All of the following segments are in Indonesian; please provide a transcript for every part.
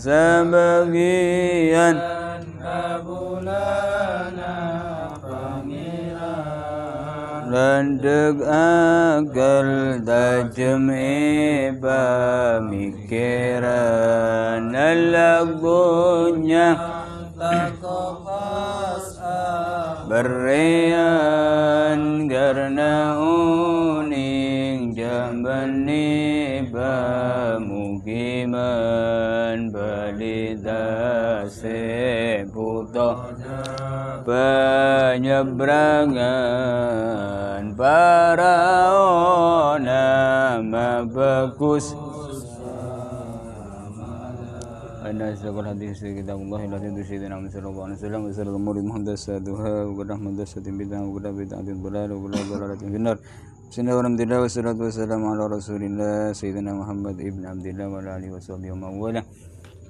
sebagian landeg akal tajam pemikiran lagunya berian karena uning jambani pemukiman balita seputo penyeberangan para nama bagus Ana asraqul hadis kitabullah la tusyidina min sallallahu alaihi wasallam wa sallallahu umuri muhdatsatuha wa kullu muhdatsatin bid'ah wa kullu bid'atin dhalalah wa kullu dhalalatin finnar. Bismillahirrahmanirrahim. Wassalatu wassalamu ala Rasulillah sayyidina Muhammad ibn Abdillah wa ala alihi washabihi wa man wala.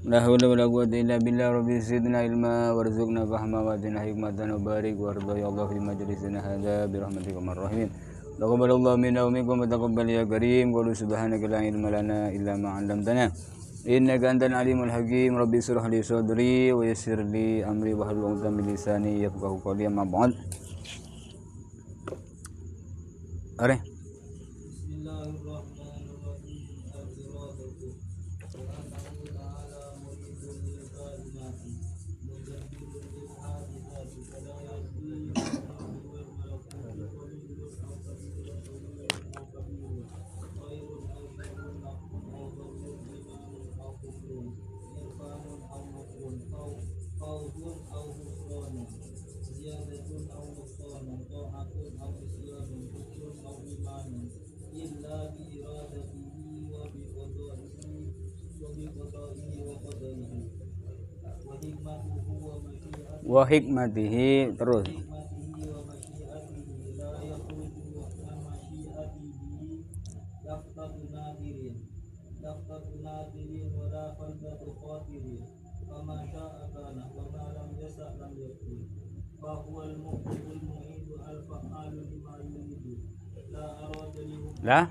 La haula wala quwwata illa billah rabbi zidna ilma warzuqna fahma wa atina hikmatan wa barik warda ya Allah fi majlisina hadza bi rahmatika arhamar rahimin. Taqabbalallahu minna wa minkum wa taqabbal ya karim. Qul subhanaka la ilma lana illa ma 'allamtana. Innaka antal alimul hakim. Rabbi shrah li sadri wa yassir li amri wahlul 'uqdatam min lisani yafqahu qawli. Amma ba'd. Are wa hikmatihi terus lah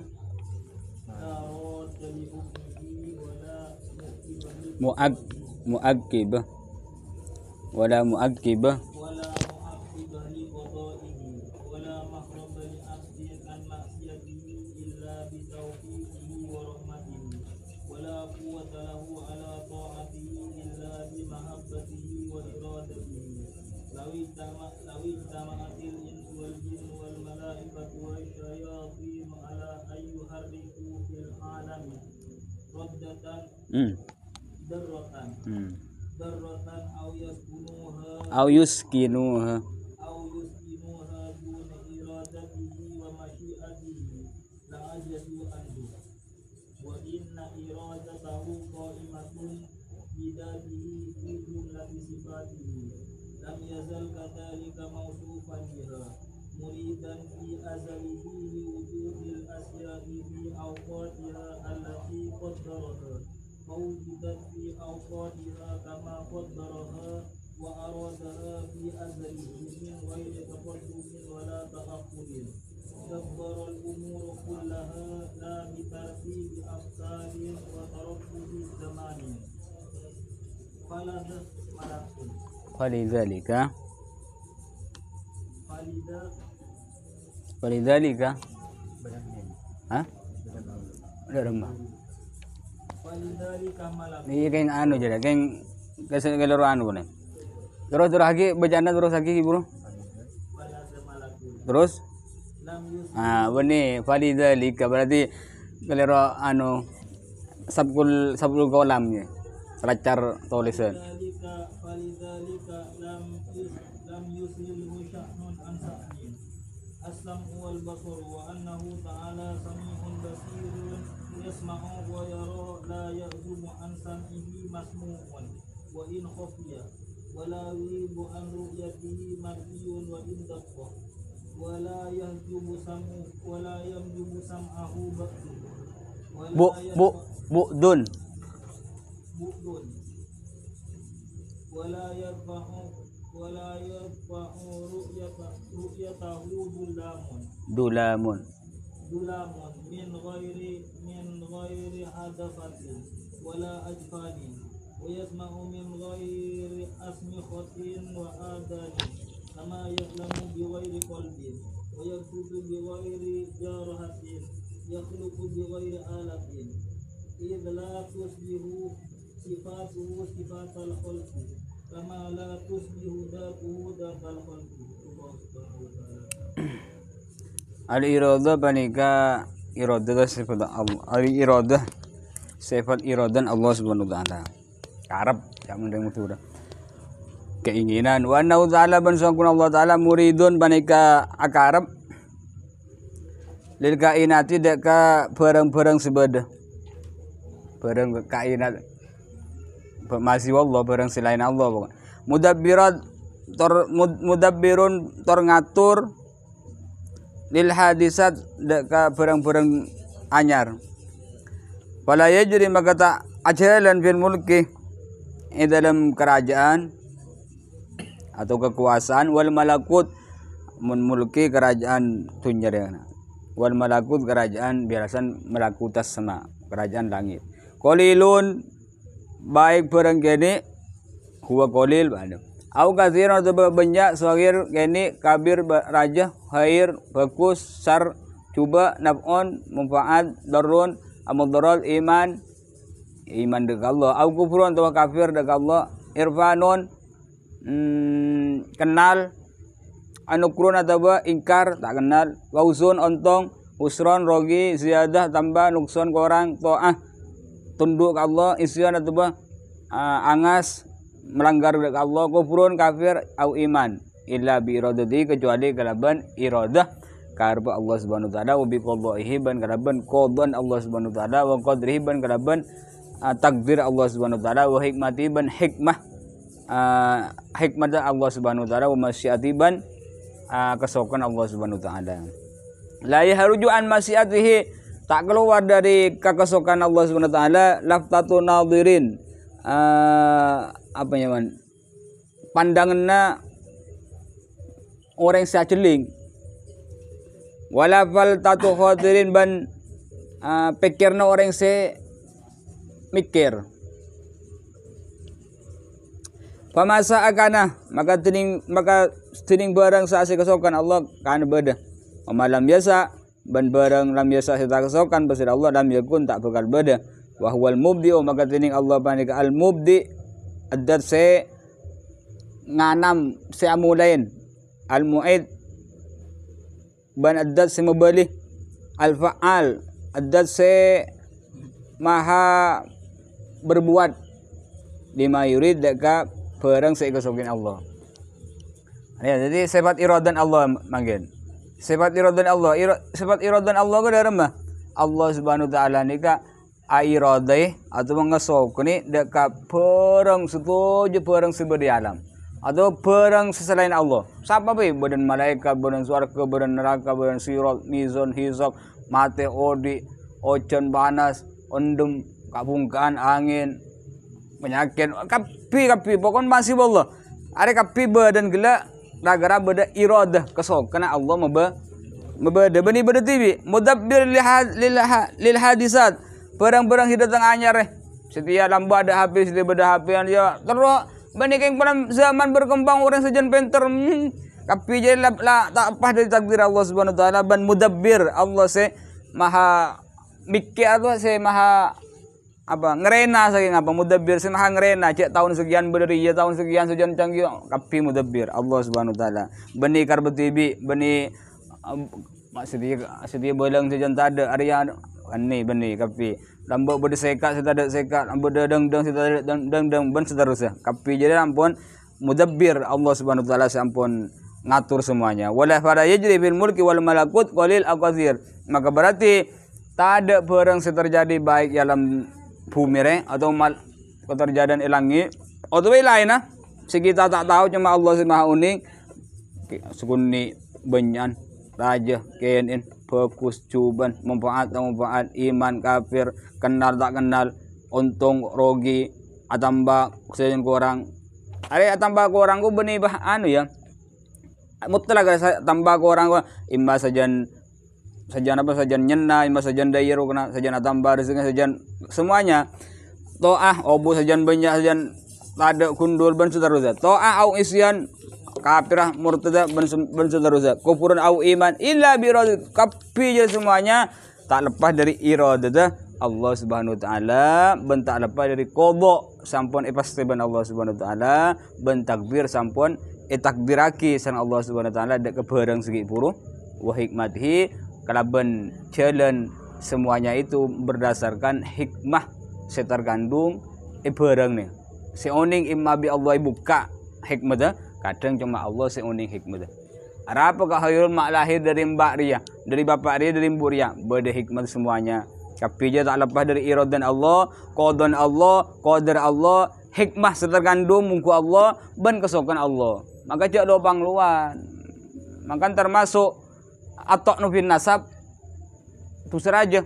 mu'aqqib wala mu'aqqib au yuskinuha Falidhalika hah? Udah rumah ini keng anu jadi keng kasih keloro anu kan terus lagi bacaan terus lagi bro terus ini falidhalika berarti keloro anu sabkul kolamnya selacar tulisan السمع والبصر وأنه تعالى سميع بصير يسمع ويرى لا يعزب عن سمعه مسموع وإن خفي ولا يغيب عن رؤيته مرئي وإن دق ولا يحجب سمعه بأس bu'dun ولا يرفع رؤيته دulamun min ghairi hadafatin ولا أجفان ويسمع من غير أسمخة وآذان كما يعلم بغير قلب ويبسط بغير جارحة يخلق بغير آلة إذ لا تشبه صفاته صفات الخلق كما لا تشبه ذاته ذات الخلق. Al-iradah panika iradah sifat Allah. Al-iradah sifat iradan Allah Subhanahu wa taala. Karep jaman deng mutu keinginan wa anna ta'ala ban sangkun Allah taala muridun panika akarep lil kainati dak ka barang-barang sebeda. Barang kainat masih Allah barang selain Allah. Mudabbirat mudabbirun tor ngatur lil hadisat ka barang-barang anyar. Fala yajri maka tak ajalan fil mulki dalam kerajaan atau kekuasaan wal malakut mun mulki kerajaan dunya wal malakut kerajaan biasan malakutas sama kerajaan langit. Qalilun baik barang kene huwa qalil ba'da. Au katsiran atau banyak sagir kene kabir raja khair bagus sar coba naf'un manfaat darun amudharal iman dekat Allah au kufrun atau kafir dekat Allah irfanun kenal anukrun atau ingkar tak kenal wausun ontong usron rogi ziyadah tambah nukson korang to'ah tunduk ke Allah isyan atau angas melanggar dekat Allah kufrun kafir au iman illa bi iradati kecuali kalaban iradah karba Allah Subhanahu wa taala wa bi qadaihi ban kalaban qadon Allah Subhanahu wa taala wa qadrihi ban kalaban takdir Allah Subhanahu wa taala wa hikmati ban hikmah hikmah Allah Subhanahu wa taala wa masyiati ban kesokan Allah Subhanahu wa taala. La yahruju an masyiatihi tak keluar dari kekesokan Allah Subhanahu wa taala laftatu nadirin apa nyaman pandanganna orang saceling wala fal tatu khadirin ban pikirna orang se mikir pamasa akana maka tining barang sa kesokan Allah kan beda malam biasa ban barang lam biasa kita kesokan pasir Allah lam yakun tak bakal beda wa huwal mubdi maka tining Allah panika al mubdi adat se nganam se amulain al mu'id ban adat se mubali al fa'al adat se maha berbuat lima yurid deka barang se kesokin Allah. Ya, jadi sifat iradan Allah manggen. Sifat iradan Allah, sifat iradan Allah ke dalam Allah Subhanahu wa taala nika airadai atau mengesokni deka barang setuju barang sebedi alam atau barang selain Allah. Siapa be badan malaikat, badan surga, badan neraka, badan sirat, mizan, hisab, mate odi, ocean panas, ondem, kabungkaan angin, penyakit, kapi pokon masih Allah. Are kapi badan gila gara-gara beda iradah kesokan Allah mabeda bani beda tibi mudabbir lil hadisat barang-barang hidatang anyar setia lamba ada HP setia beda HP dia terus bani keng pada zaman berkembang orang sejan penter kapi jadi la tak apa dari takdir Allah Subhanahu wa taala ban mudabbir Allah se maha mikir atau se maha apa ngerena saking apa mudabbir se maha ngerena cek tahun sekian berdiri ya tahun sekian sejan canggih kapi mudabbir Allah Subhanahu wa taala bani karbetibi bani sedia belang sejan tada area ani bani kapi lambok berde sekat setada sekat berde deng setada deng ban seterusnya kapi jadi ampun mudabbir Allah Subhanahu wa taala sampun ngatur semuanya wala fara yajri bil mulki wal malakut qalil aw katsir maka berarti tak ada barang terjadi baik dalam bumi atau keterjadian langit atau lainnya kita tak tahu cuma Allah Maha unik sukuni banyan raja kenin fokus cuban manfaat iman kafir kenal tak kenal untung rogi atamba sejen kurang ada atamba kurang ku benih bah anu ya mutlak tambah kurang ku imba sajan apa sajan nyena imba sajan dayeru kena sajan atamba rezeki sajan semuanya To'ah obo sajan banyak sajan tada kundur ban seterusnya. To'ah au isyan kafirah murtada ban seterusnya. Kufurun au iman illa bi iradati. Kapi je semuanya tak lepas dari iradah Allah Subhanahu wa taala, ben tak lepas dari qada sampun pasti ban Allah Subhanahu wa taala, ben takbir sampun takbiraki san Allah Subhanahu wa taala dak kebarang segi puru wa hikmatihi kalaban jalan semuanya itu berdasarkan hikmah seterkandung barang nih. Seoning imma bi Allah buka hikmah kadang cuma Allah seoning hikmah. Apa khairul mak lahir dari Mbak Ria, dari Bapak Ria, dari Ibu Ria, beda hikmah semuanya. Tapi dia tak lepas dari iradan Allah, qadar Allah, qadar Allah, hikmah seterkandung mungku Allah, ban kesokan Allah. Maka jak do pangluan. Maka termasuk atok nufin nasab tu seraja.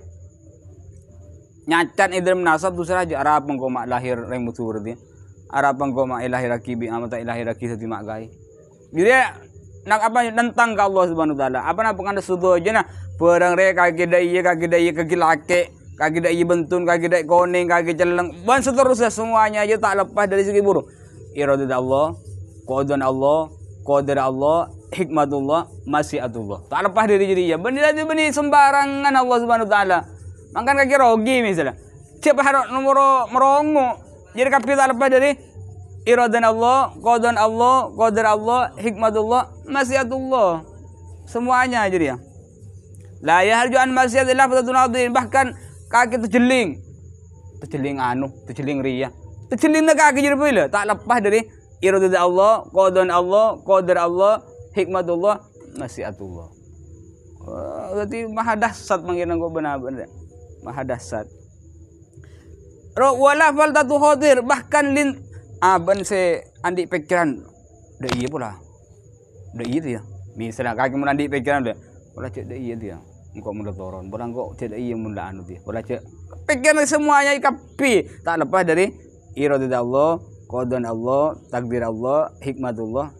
Nyacat idam nasab tu seraja. Arab engkau mak lahir reng mutur dia. Arab engkau mak lahir akibi amata lahir akhi sati mak gai. Jadi nak apa nentang ke Allah Subhanahu wa taala. Apa nak pengen sudo aja nah. Perang re kaki dai kaki lake, kaki dai bentun, kaki dai koning, kaki celeng, ban seterusnya semuanya aja tak lepas dari segi buruk. Iradah Allah, qadar Allah, hikmatullah, masyiatullah. Tak lepas dari dirinya. Benih sembarangan Allah Subhanahu wa taala. Makan kaki rogi misalnya. Siapa harap nomor merongo. Jadi kapi tak lepas dari iradah Allah, qadar Allah, hikmatullah, masyiatullah. Semuanya jadi ya. La yaharju an masyiatillah fatatun adhin. Bahkan kaki terjeling ria. Terjeling na kaki jadi bila tak lepas dari iradah Allah, qadar Allah, hikmatullah, masyiatullah. Berarti maha dahsyat mengira kau benar-benar. Maha dahsyat. Wala faltatu khatir bahkan lin aban se andi pikiran. Dah iya pula. Dah iya dia. Misalnya kaki mun andi pikiran dia. Wala cek dah iya dia. Engkau mula toron, bolang kau cek iya mula anu dia. Bolang cek pikiran semuanya ikapi tak lepas dari iradah Allah, qadar Allah, takdir Allah, hikmatullah,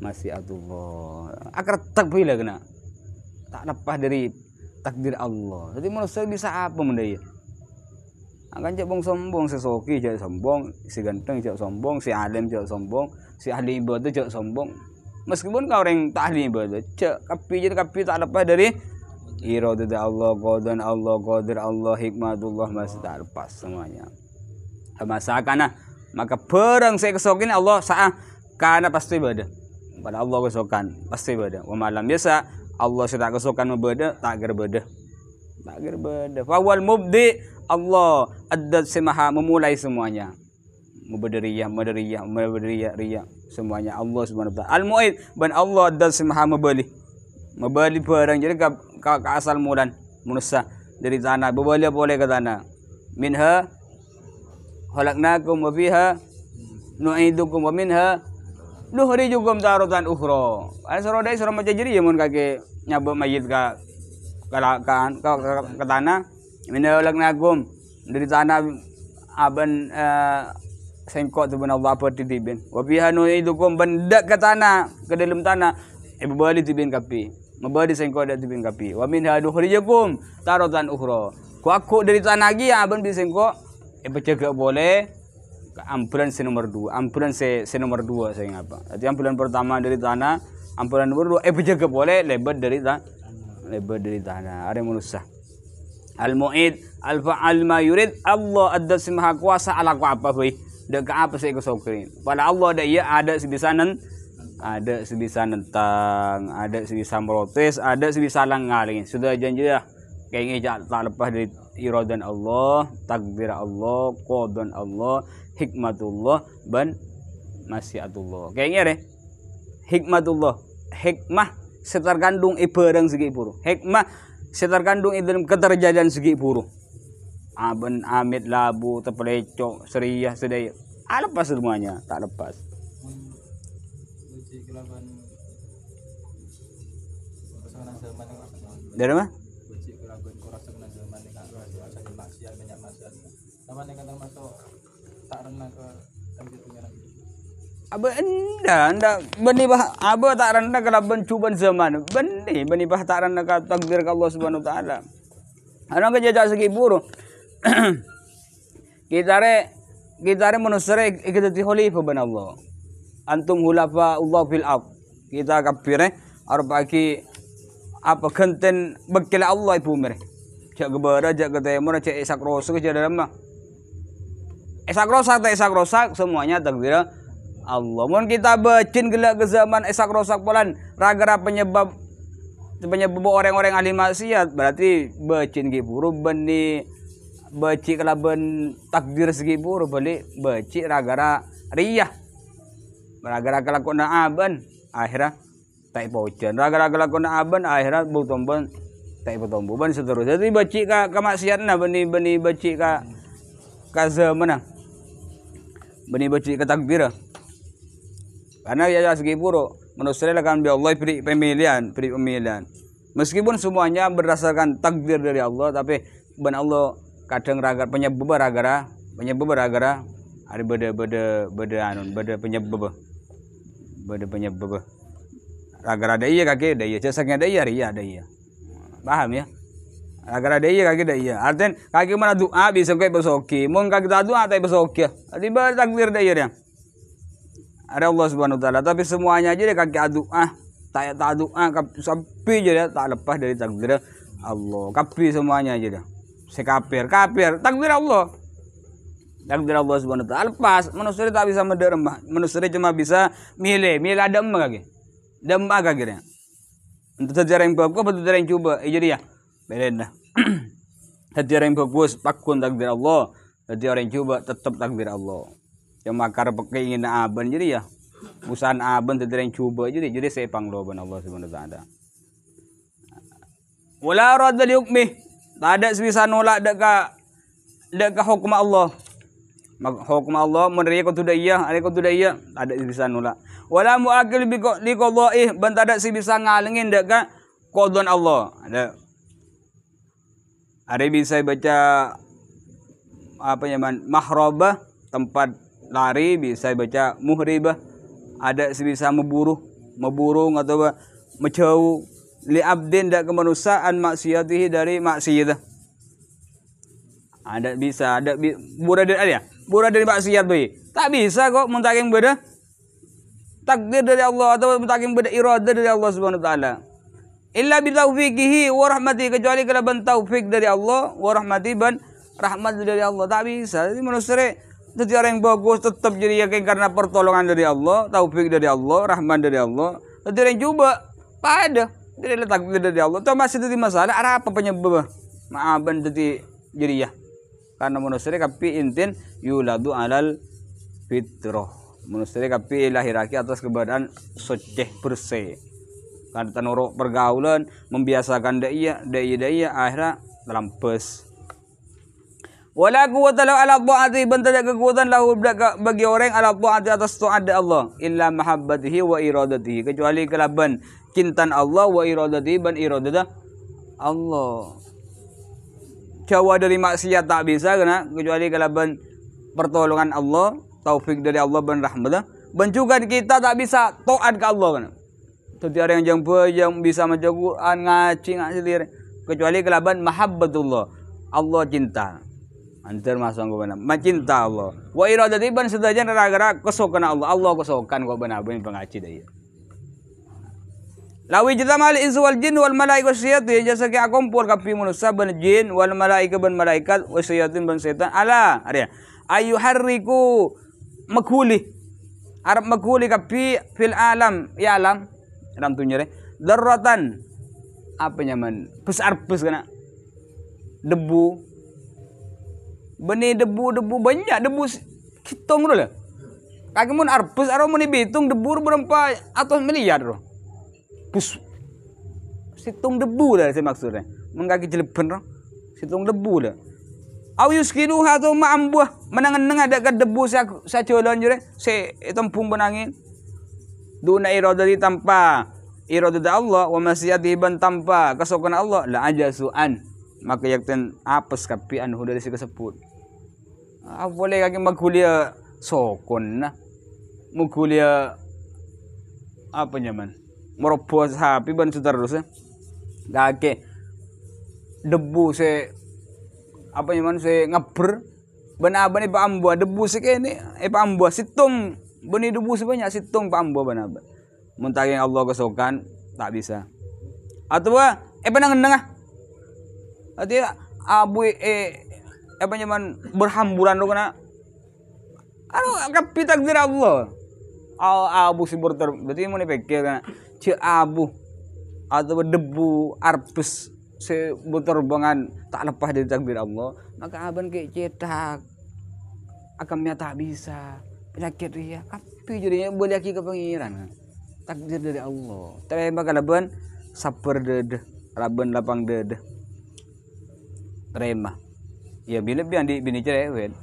masyiatullah. Akar takbir kena. Tak lepas dari takdir Allah. Jadi manusia bisa apa benda ya? Akan cek bong sombong, sesoki cek sombong, si ganteng cek sombong, si alim cek sombong, si ahli ibadah cek sombong. Meskipun kau orang tak ahli ibadah, cek kapi tak lepas dari iradah Allah, qadar Allah, hikmatullah masih tak lepas semuanya. Masakan maka perang saya kesokin Allah sah karena pasti ibadah. Pada Allah kesokan pasti ibadah. Wa malam biasa Allah sudah kesokan ibadah tak gerbedah. Tak gerbedah. Fawal mubdi Allah adat semaha memulai semuanya. Mubadariyah semuanya Allah Subhanahu wa taala. Al-Mu'id ban Allah dan semaha membeli barang jadi ke asal mulan manusia dari tanah berbalik boleh ke tanah. Minha khalaqnakum wa fiha nu'idukum wa minha nukhrijukum taratan ukhra. Ana surah macam jadi ya mun kake nyabuk mayit ke tanah. Minha khalaqnakum dari tanah aban sengkok tu benar Allah apa titibin. Wa fiha nu'idukum bendak ke tanah ke dalam tanah berbalik tibin kapi. Membadi sengkok dak tibin kapi. Wa minha nukhrijukum taratan ukhra. Ku aku dari tanah lagi aban di sengkok bercakap boleh ampunan nomor 2. Ampunan nomor 2 saya ngapa. Jadi ampunan pertama dari tanah, ampunan nomor 2 bercakap boleh lebat dari tanah. Ada manusia. Al-Mu'id, al-Fa'al ma yurid. Allah ada maha kuasa ala ku apa weh. Dak apa saya kesokirin. Pada Allah ada sebisa nentang, ada sebisa protes, ada sebisa langalin. Sudah janji dah. Kayaknya tak lepas dari iradan Allah, takdir Allah, qadar Allah, hikmatullah, dan masyiatullah. Kayaknya deh. Hikmatullah, hikmah seterkandung barang segi puru. Hikmah seterkandung dalam keterjadian segi puru. Aben amit labu terpelecok seriah sedaya. Lepas semuanya, tak lepas. Dari mana? Aba anda benih bah aba tak rendah kalau bencuban zaman benih bah tak rendah kalau takdir Allah Subhanahu wa taala. Ana ke jajak segi buruk. kita manusia kita ti khalifah ban Allah. Antum hulafa Allah fil ard. Kita kapire arbaki apa kenten bekil Allah ibu mere. Cak gebara cak ketemur cak isak rosak cak dalam mah. Isak rosak semuanya takdir Allah. Mun kita becin gelak ke zaman isak rosak polan ragara penyebab orang-orang ahli maksiat berarti becin ki buru beni beci kalaban takdir segi buru balik beci ragara riyah ragara kelakona aban akhirnya tak pocan ragara kelakona aban akhirnya butomban tak potombo ban seterusnya jadi beci ka maksiatna beni beci ka zaman beni beci ka takdir karena ya segi buru manusia akan bi Allah beri pemilihan. Meskipun semuanya berdasarkan takdir dari Allah, tapi ban Allah kadang penyebab ragara ada beda penyebab ragara ada iya kaki ada iya cesaknya ada iya paham ya ragara ada iya kaki ada iya artinya kaki mana doa bisa kayak besoki mun kaki tak doa tak besoki jadi bertakdir ada iya ada Allah Subhanahu wa taala tapi semuanya aja dia kaki doa tak doa sampai jadi tak lepas dari takdir Allah kapi semuanya aja dah sekafir takdir Allah Subhanahu wa taala lepas manusia tak bisa menderma manusia cuma bisa milih ada kaki kira untuk sejarah yang bagus betul sejarah yang coba jadi ya beda sejarah yang bagus pakun takdir Allah sejarah yang coba tetap takdir Allah cuma karena keinginan aban jadi ya usahaan aban tidak yang coba jadi saya pangloban Allah Subhanahu wa taala wala radda li hukmi tak ada bisa nolak deka hukum Allah hukum Allah meneri ko tidak iya tak ada bisa nolak wala muakil li qadaih ban tak ada bisa ngalengin deka qadon Allah ada bisa baca apa nyaman mahrabah tempat lari bisa baca muhribah ada bisa memburu atau menjauh li abdin dak kemanusiaan maksiatihi dari maksiat ada bisa ada bura dari maksiat bae tak bisa kok mentaking beda takdir dari Allah atau mentaking beda irada dari Allah Subhanahu wa taala illa bi taufiqihi wa rahmatihi kecuali kalau ban taufik dari Allah wa rahmati ban rahmat dari Allah tak bisa jadi manusia jadi orang yang bagus tetap jadi yakin karena pertolongan dari Allah, taufik dari Allah, rahman dari Allah. Jadi orang coba pada jadi takdir dari Allah. Itu masih jadi masalah. Ada apa penyebab? Maaban jadi ya. Karena manusia kapi intin yuladu alal fitrah. Manusia kapi lahiraki atas keberadaan suci bersih. Karena tanuruk pergaulan membiasakan daya akhirnya lampes. Wala quwwata lahu ala ta'ati ban tidak kekuatan lahu bagi orang ala ta'ati atas taat Allah illa mahabbatihi wa iradatihi kecuali kelaban cintan Allah wa iradatihi ban iradat Allah jauh dari maksiat tak bisa kena kecuali kelaban pertolongan Allah taufik dari Allah ban rahmat ban juga kita tak bisa taat ke Allah kena jadi orang yang bisa maca Quran ngaji diri kecuali kelaban mahabbatullah Allah cinta antar masang ko bana macinta Allah wa iradati ban sedajan gara-gara kesokan Allah kesokan ko bana ben pangaci daya lawi jitamal insu wal jin wal malaika wasyaitin jasa ki akumpul kapi manusia ban jin wal malaika ban malaikat wasyaitin ban setan ala ada ayu harriku makuli arab makuli kapi fil alam ya alam tunyere darratan apa nyaman besar kana debu benih debu banyak debu hitung dulu lah. Kaki mun arbus aro mun dihitung debu berapa atas miliar loh. Bus hitung debu lah saya maksudnya. Mun kaki jeleben loh. Hitung debu lah. Au yuskinu hatu ma'ambuh menangan ada ke debu sa jalan jure se tempung benangin. Duna iradati tanpa iradati Allah wa masyiyatihi ban tanpa kesokan Allah la ajasuan maka yakten apes kapi anhu dari si kesebut boleh kaki magkuliah sokon na magkuliah apa nyaman merobos hapi ban seterusnya kaki debu se apa nyaman se ngeber Banaban ipa ambua debu sikini ipa ambua situng beni debu sebanyak situng pa ambua banaban. Mun taging Allah kesokan tak bisa. Atau penang ah. Ati abu apa nyaman berhamburan lo kena. Anu kapi takdir Allah. Abu si berter berarti mun pikir kana ci abu atau debu arpes se berterbangan tak lepas dari takdir Allah. Maka aban kayak cetak akamnya tak bisa penyakit dia tapi jadinya boleh lagi ke pengiran takdir dari Allah tapi bakal laban sabar dede laban lapang dede terima ya bila biang di bini cerewet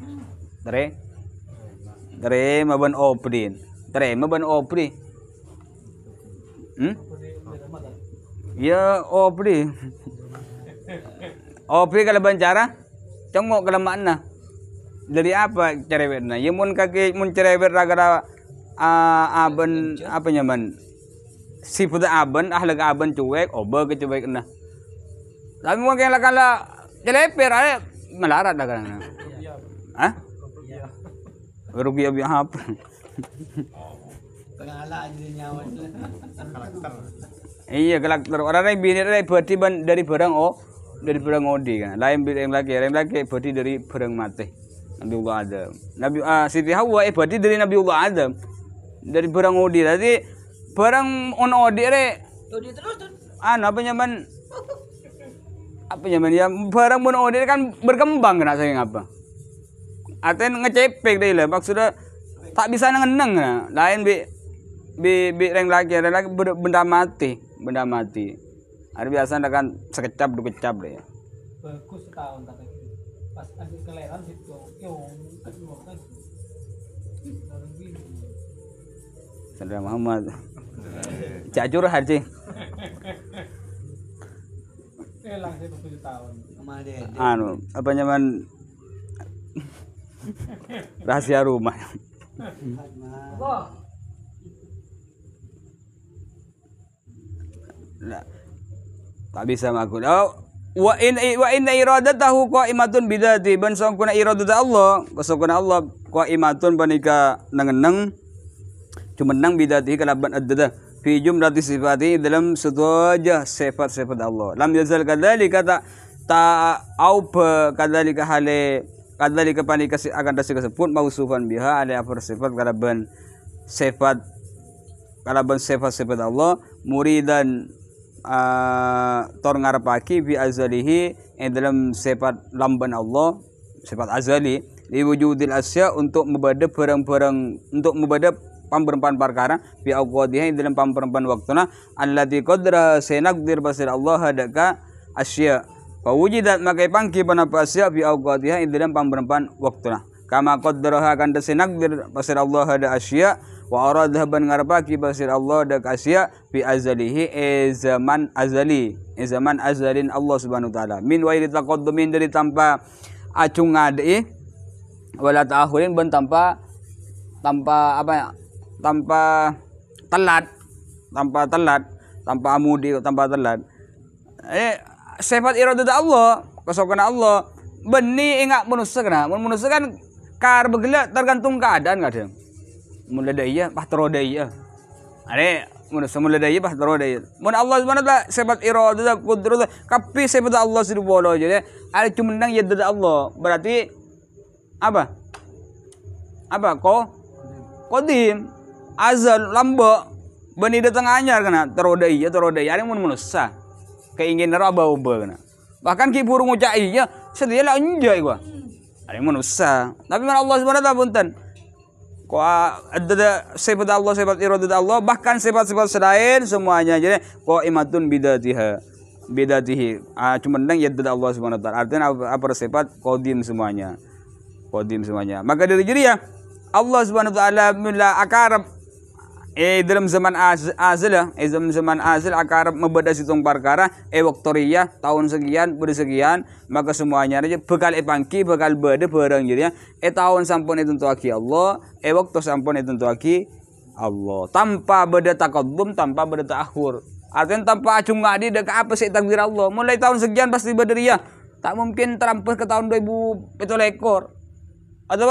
terima ban oprin terima ban opri ya opri opri kalau bancara congok kelamaan nah dari apa cerewetna ya mun kaki mun cerewet ragara aben apa nyaman sifat aben ahli aben cuek oba ke cuek nah tapi mun kala kala cerewet ada melarat dah kan ah rugi abi apa pengala aja nyawa karakter iya karakter orang bini berarti dari barang dari barang odi kan lain lagi berarti dari barang mati Nabiullah Adam Siti Hawa berarti dari Nabiullah Adam dari barang odi tadi barang on odi terus apa nyaman ya barang on odi kan berkembang kena saya ngapa aten ngecepek deh lah maksudnya tak bisa ngeneng nah lain bi reng lagi benda mati ada biasa kan sekecap dua kecap deh. Bagus setahun tak pas akhir kelahiran situ, kedua kan. Saudara Muhammad, cacur haji. Langsung 7 tahun. Anu, apa nyaman rahasia rumah. Nah, tak bisa makul. Wa in iradatahu qaimatun bidzati ban sangkuna iradat Allah, kasangkuna Allah qaimatun panika nangeneng cumenang bidzati kalaban addada fi jumlati sifati dalam setuja sifat-sifat Allah. Lam yazal kadzalika ta au kadzalika hale kadzalika panika akan disebut mausufan biha ada apa sifat kalaban sifat Allah muridan tor ngarepaki bi azalihi dalam sifat lamban Allah sifat azali li wujudil asya untuk membada barang-barang untuk membada pamperempan perkara bi awqadihi dalam pamperempan waktuna allati qadra sanaqdir basir Allah hadaka asya fa wujidat makai pangki panapa asya bi awqadihi dalam pamperempan waktuna kama qaddaraha kan sanaqdir basir Allah hada asya wa aradha ban ngarepaki basir Allah dak asya fi azalihi zaman azalin Allah Subhanahu wa taala min wairi taqaddumin dari tanpa acung ngade wala ta'akhurin ban tanpa telat tanpa amudi tanpa telat sifat iradat Allah kesokan Allah beni ingat manusia kan kar begelak tergantung keadaan kadang mulai daya pahtro daya are manusia mulai daya pahtro daya mun Allah Subhanahu wa taala sifat iradat qudrat kapi sifat Allah subhanahu jadi ada cumenang yadda Allah berarti apa qadim azal lamba bani datang anyar kana terodaya are mun manusia keinginan apa kana bahkan ki burung ucainya sedia lah anjay gua are manusia tapi mun Allah Subhanahu wa taala punten ko ada sifat Allah sifat iradat Allah bahkan sifat-sifat selain semuanya jadi qaimatun bidatihi cuma nang yadda Allah Subhanahu wa taala artinya apa sifat qadim semuanya maka dari jadi ya Allah Subhanahu wa taala mula akarab dalam zaman zaman azal akarab membeda situng perkara waktoriyah tahun sekian bersekian maka semuanya aja bekal pangki bekal beda barang jadi tahun sampun itu aki Allah waktu sampun itu aki Allah tanpa beda taqaddum tanpa beda ta'akhur artinya tanpa acung ngadi dek apa sih takdir Allah mulai tahun sekian pasti beda ya tak mungkin terampas ke tahun 2000 itu lekor Atau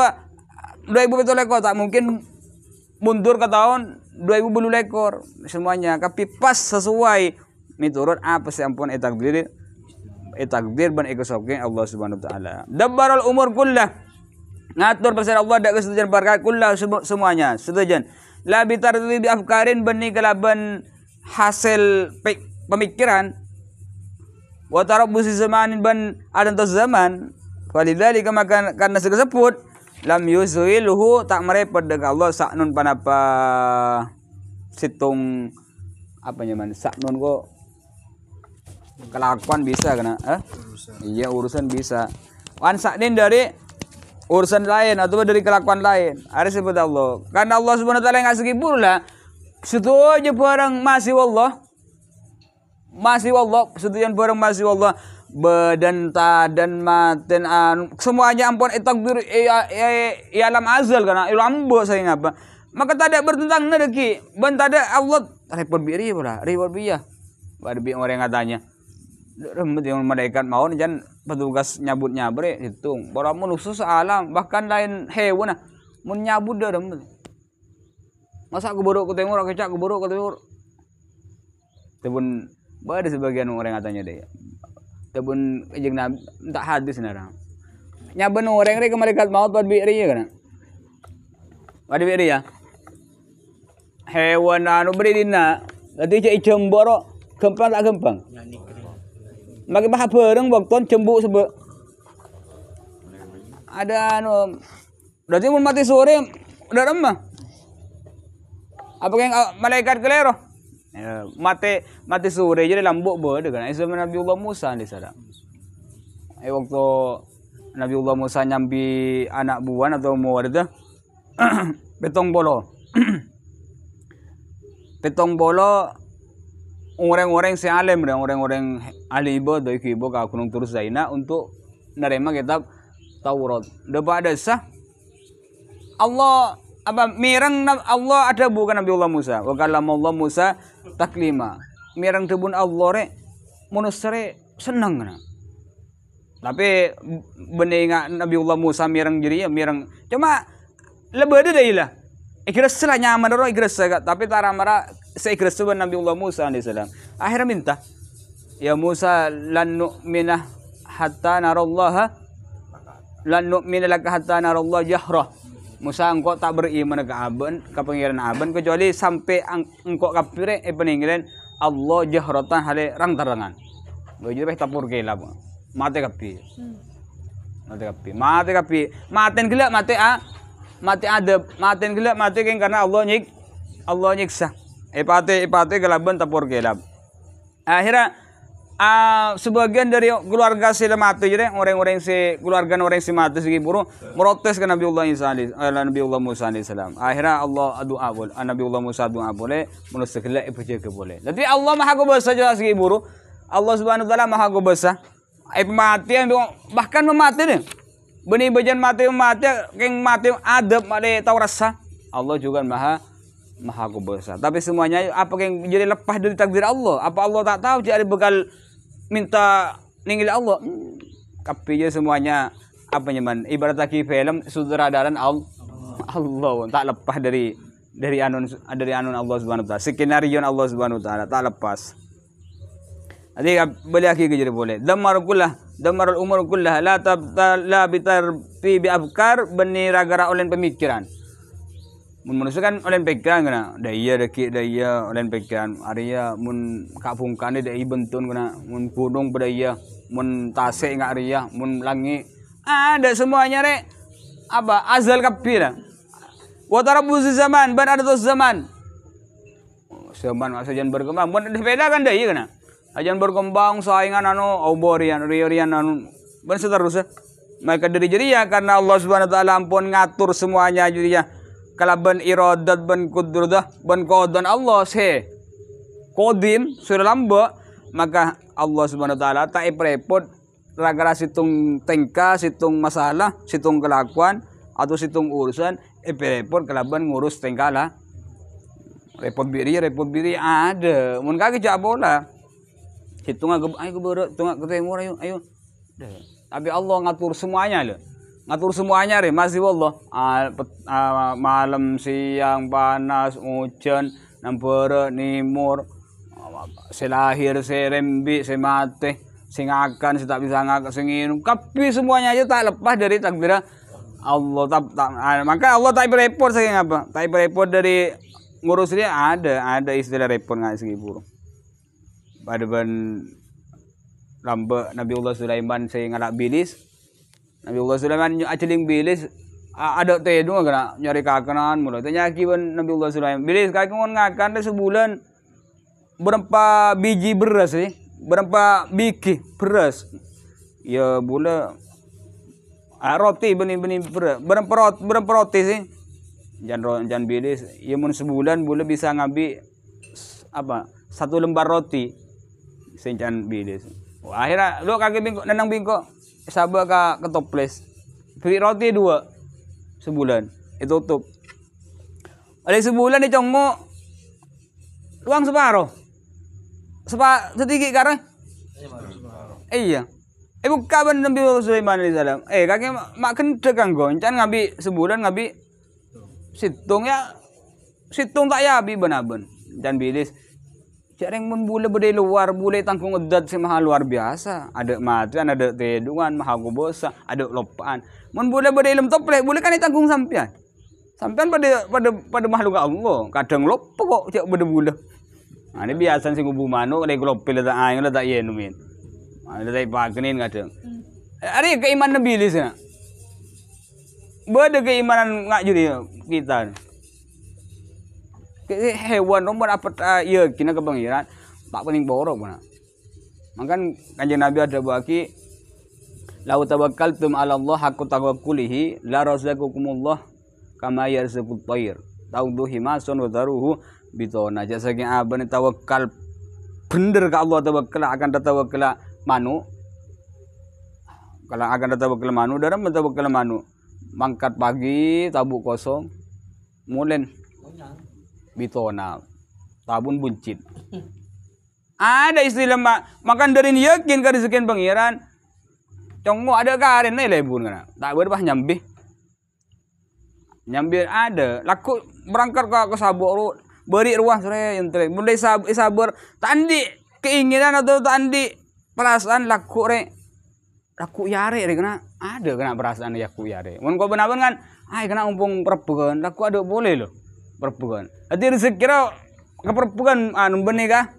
2000 ekor tak mungkin mundur ke tahun 2000 ekor semuanya. Tapi pas sesuai miturut apa sih ampun takdir ban ikut Allah Subhanahu wa taala. Dabbarul umur kullah. Ngatur pasal Allah dak kesetujuan perkara kullah semuanya, setujuan. La bitarti bi afkarin bani kalaban hasil pemikiran wa tarabbusi zamanin ban adantos zaman. Walidzalika maka karena tersebut lam yuzilhu tak merepot dengan Allah saknun panapa situng apa nyaman saknun kok kelakuan bisa kena iya urusan bisa wan saknin dari urusan lain atau dari kelakuan lain ada sebut Allah karena Allah Subhanahu wa taala yang ngasih pula setuju barang masih Allah setujuan barang masih Allah badan dan maten semuanya ampun takdir alam azal karena ilambo saya ngapa maka tak ada bertentang nadaki ban tak ada Allah repot biri pula repot biya ada bi orang katanya rembet yang malaikat mau jan petugas nyabut nyabre hitung bara manusia alam bahkan lain hewan mun nyabut dah rembet masa aku borok ke timur aku cak borok ke timur tebun ada sebagian orang katanya deh tebun jeung tak hadis narang nyaben orang rek malaikat maut pad biri ya kana pad biri ya hewan anu beri dina dadi cek jemboro gempang tak gempang maki bah bareng waktu cembuk sebe ada anu berarti mun mati sore udah remah apa yang malaikat kelero mati sore jadi lambuk beudeung kan isa Nabiullah Musa di sana waktu Nabiullah Musa nyambi anak buan atau mau ada petong bolo orang-orang si alim orang-orang ahli ibadah ibu ka kunung terus zaina untuk nerima kitab Taurat. Dapat ada sah Allah apa mirang Allah ada bukan Nabiullah Musa. Wa kallamallahu Musa taklima. Mirang tebun Allah rek manusia senang kana. Tapi beninga Nabiullah Musa mirang jadi ya mirang cuma lebih ada lah. Ikhlas lah nyaman orang ikhlas tapi taramara seikhlas tuh Nabiullah Musa alaihissalam. Akhirnya minta, ya Musa lan nu'minah hatta narallaha lan nu'mina laka hatta narallah jahrah. Musa engkau tak beriman ke aben ke pangeran aben kecuali sampai engkau kafir peninggalan Allah jahratan hale rang tarangan. Begitu beh tapur kelab. Mati kapi. Maten gila mati adab maten gila mati kan karena Allah nyiksa ipate kelaban tapur kelab akhirnya sebagian dari keluarga si mati jadi orang-orang si keluarga orang si mati segi buru protes ke Nabiullah Musa alaihissalam akhirnya Allah doa boleh Nabiullah Musa doa boleh manusia gila ipaje ke boleh jadi Allah maha kuasa jelas segi buru Allah Subhanahu wa taala maha kuasa mati bahkan memati deh benih bajan mati keng mati adab mati tahu rasa Allah juga maha kuasa tapi semuanya apa yang jadi lepas dari takdir Allah apa Allah tak tahu jadi bekal minta ninggil Allah tapi je semuanya apa nyaman ibarat lagi film sutradaran Allah tak lepas dari anun Allah Subhanahu wa taala skenario Allah Subhanahu wa taala tak lepas jadi boleh lagi jadi boleh damarul umur kullah la bitarti bi afkar bani ragara olen pemikiran mun manusia kan olen pikiran kana daya olen pikiran aria mun kapungkane dai bentun kana mun pudung bedaya mun tasik ngak aria mun langi ada semuanya rek apa azal kapira wa tarabbuzi zaman ban ada zaman maksudnya berkembang mun beda kan daya kana ajan berkembang saingan oborian riorian ben seterusnya mereka dari jadi ya karena Allah Subhanahu wa taala ampun ngatur semuanya jadi ya kalaban iradat ban qudrah ban qadon Allah se kodim sudah lamba maka Allah Subhanahu wa taala tak repot ragara situng tengka situng masalah situng kelakuan atau situng urusan repot kalaban ngurus tengka lah repot biri ada mun kaki jak bola hitung ayo berat tengah ke timur ayo tapi Allah ngatur semuanya loh ngatur semuanya re masih wallah. Malam siang panas hujan nampere nimur selahir serembi semate sing akan sing tak bisa ngak sing inum tapi semuanya aja tak lepas dari takdir Allah. Maka Allah tak repot saking apa? Tak repot dari ngurus dia ada istilah repot nggak segi burung. Pada ban lambe Nabiullah Sulaiman saya ngalak bilis. Nabiullah Sulaiman aceling bilis ada tedu kena nyari kakanan mulai tanya kiban Nabiullah Sulaiman bilis kaki ngon ngakan sebulan berapa biji beras sih berapa biji beras ya bula roti benih beras berapa roti sih jangan bilis ya mun sebulan bula bisa ngambil apa 1 lembar roti sencan bilis. Wah, akhirnya lu kaki bingko nenang bingko sabar ke toples beli roti 2 sebulan itu tutup ada sebulan dicongmo uang separuh sedikit karena iya buka ban Nabi Sulaiman alaihi salam kaki mak kendek kanggo encan ngabi sebulan ngabi situng tak ya abi benaben dan bilis jarang membule bede luar bule tangkung edat sih mahal luar biasa ada matian ada tedungan mahal gobosa ada lopaan mun bule bede ilmu toplek bule kan ditanggung sampean pada makhluk Allah kadang lop kok cak bede bule nah ini biasa sih kubu mano ada glopil ada aing ada yenumin ada tai pakenin kadang ada keimanan bilis ya bede keimanan ngak jadi kita hewan nomor apa ya kena kebangiran tak paling borok mana makan kanjeng Nabi ada bagi lau tawakkaltum ala Allah haqqu tawakkulihi la razaqakumullah kama yarzuqut tayr taudu himasun wa daruhu bitona jasa saking aban tawakkal bener ke Allah tawakkal akan tawakkal manu kalau akan tawakkal manu dalam tawakkal manu mangkat pagi tabuk kosong mulen bitona tabun buncit ada istilah makan dari yakin ka rezekin pangeran congmo ada karen nih lebun kana tak berpah nyambi ada laku berangkat ke sabor beri ruang sore ente mulai sabar tandi keinginan atau tandi perasaan laku yare kena ada kena perasaan laku yare mun kau benar kan kena umpung perbukan laku ada boleh loh perbukan. Jadi rezeki kira keperbukan anu benih kah?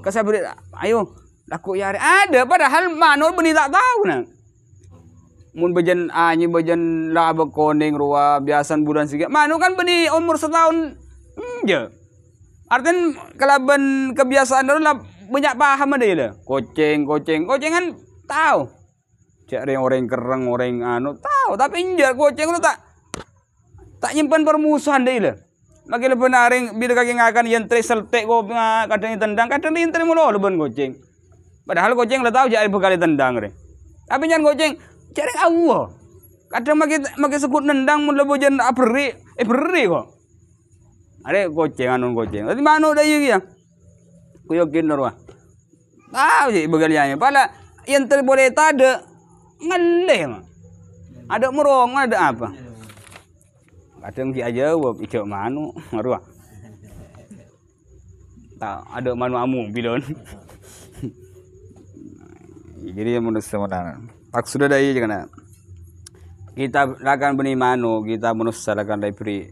Kasabri ayo laku yare ada padahal manor benih tak tahu nah. Mun bejan anyi bejan laba koning ruah biasan bulan siga. Manu kan benih umur setahun je. Artinya kalaban kebiasaan dulu lah banyak paham ada ya. Koceng kan tahu. Cak orang kereng orang anu tahu tapi injar koceng lu tak nyimpan permusuhan deh lah. Lagi lebih naring bila kaki ngakan yang seltek kok kadang tendang kadang diinter mulu leben goceng. Padahal goceng udah tahu jadi bekali tendang re. Tapi jangan goceng cari Allah. Kadang maki sekut nendang mun lebo jen beri kok. Ada goceng anu goceng. Tapi mana udah ya. Kuyokin norwa. Tahu sih begaliannya. Pala yang boleh ada ngeleh mah. Ada merong ada apa? Kadang ki aja wab ijau manu marua. Tak ada manu amu bilon. Jadi yang menurut sebenarnya. Maksud dari jangan kita lakukan benih manu kita menusalakan ipri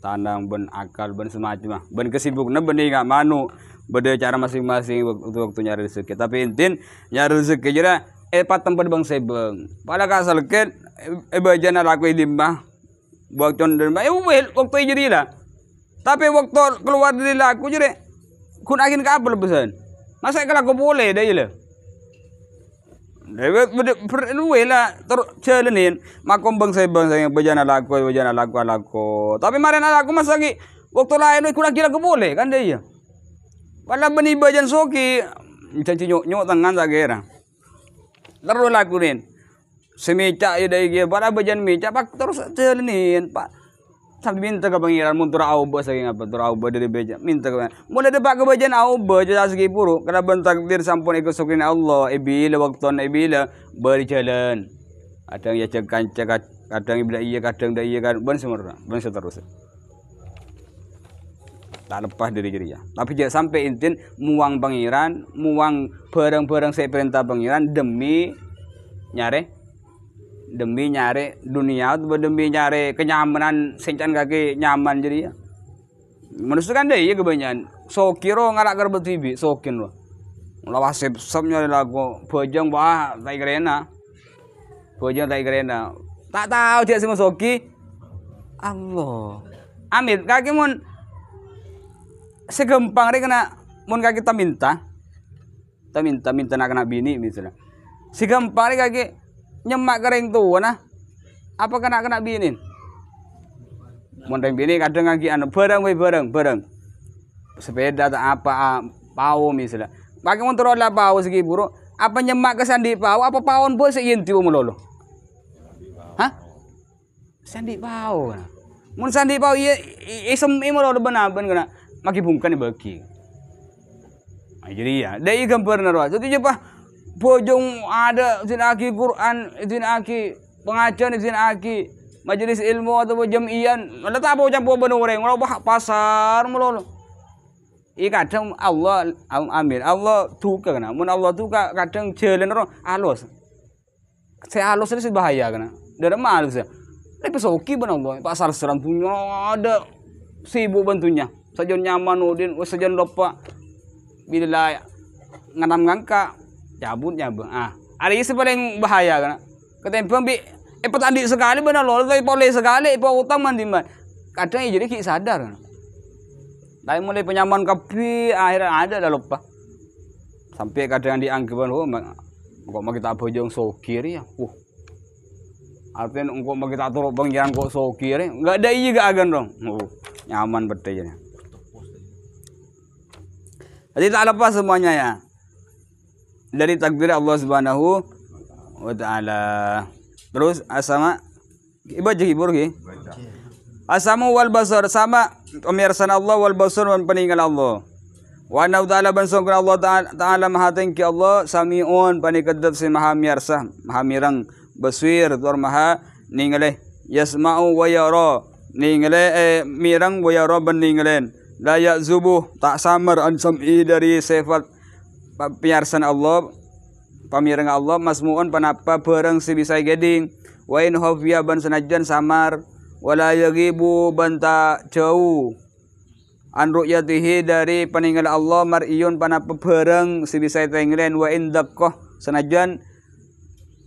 tanang ben akal ben semacam ben kesibuk benih nggak manu beda cara masing-masing waktu nyari rezeki tapi intin nyari rezeki jera patem pada bang sebeng pada kasal ket bajana laku limbah buat condor waktu jadi lah tapi waktu keluar dari laku jadi kun akin kabel besan masa kalau aku boleh dah je Luwe lah terjalanin makom bang saya bajana laku tapi kemarin aku mas lagi waktu lain kurang kira boleh kan dia pada benih bajan soki janji nyok tangan tak kira terus lakuin semica ya dari dia pada bajan meja pak terus jalanin pak sampai minta ke pangeran muntur auba saking apa tur auba dari beja minta ke mulai depak ke bajan auba jadi segi puru karena bentakdir sampun ikut sukin Allah ibila waktu ibila berjalan Kadang ya cek kanca, kadang ibda iya, kadang dak iya kan ban semua, ban seterusnya. Tak lepas dari diri ya. Tapi jangan sampai intin muang pangeran, muang barang-barang saya perintah pangeran demi nyare dunia atau demi nyare kenyamanan sencan kaki nyaman jadi ya. Manusia kan deh iya kebanyakan. So kiro ngarak kerbet tibi, sokin loh. Lawas sep nyari lagu bojong bah tai kerena. Bojong tai kerena. Tak tahu dia semua soki. Allah. Amin kaki mun segempang deh kena mun kaki kita minta nak kena bini misalnya. Segempang deh kaki nyemak kering tuh nah. Apa kena bini? Mun bini kadang kaki anu bareng. Sepeda tak apa pau misalnya. Pakai motor lah pau segi buruk. Apa nyemak ke sandi pau? Apa pawon bos seyin tiba melolo? Hah? Sandi pau. Mun sandi pau iya isem melolo benaben kena maki bungkan bagi. Jadi ya, dari gambar narwa. Jadi apa? Bojong ada zinaki Quran, zinaki pengajian, zinaki majelis ilmu atau jamian. Ada tak apa campur benoreng, kalau bah pasar melolo. Kadang Allah amin Allah tuka kena mun Allah tuka kadang jalan ro alus saya alus ini bahaya kena dari mana sih tapi soki benar Allah pasar seram punya ada sibuk bantunya saja nyaman udin saja lupa bila nganam ngangka cabut nyabang ada isi paling bahaya kena ketempang bi petani sekali benar Allah tapi boleh sekali utang mandiman kadang jadi kita sadar kena. Dari mulai penyaman kapi akhirnya ada dah lupa. Sampai kadang dianggap kok mau kita bojong sokir ya. Artinya kok mau kita turun pengiran kok sokir ya. Enggak ada iya gak agan dong. Nyaman betul ya. Jadi tak lepas semuanya ya. Dari takdir Allah Subhanahu wa taala. Terus asama ibadah hibur ki. Asamu wal basar sama pemirsa Allah wal basar dan peninggal Allah. Wa anna ta'ala bansongkan Allah ta'ala maha tinggi Allah sami'un panikadab si maha miarsa maha mirang baswir tur maha ningaleh yasma'u wa yara ningaleh mirang wa yara ban ningalen la ya'zubuh tak samar an sam'i dari sifat piarsan Allah pamirang Allah masmu'un panapa barang si bisa geding wa in hafiya ban senajan samar wala yagibu banta jauh an ru'yatihi dari peninggal Allah mar'iyun panapa bareng si bisa tenglen wa indaqah senajan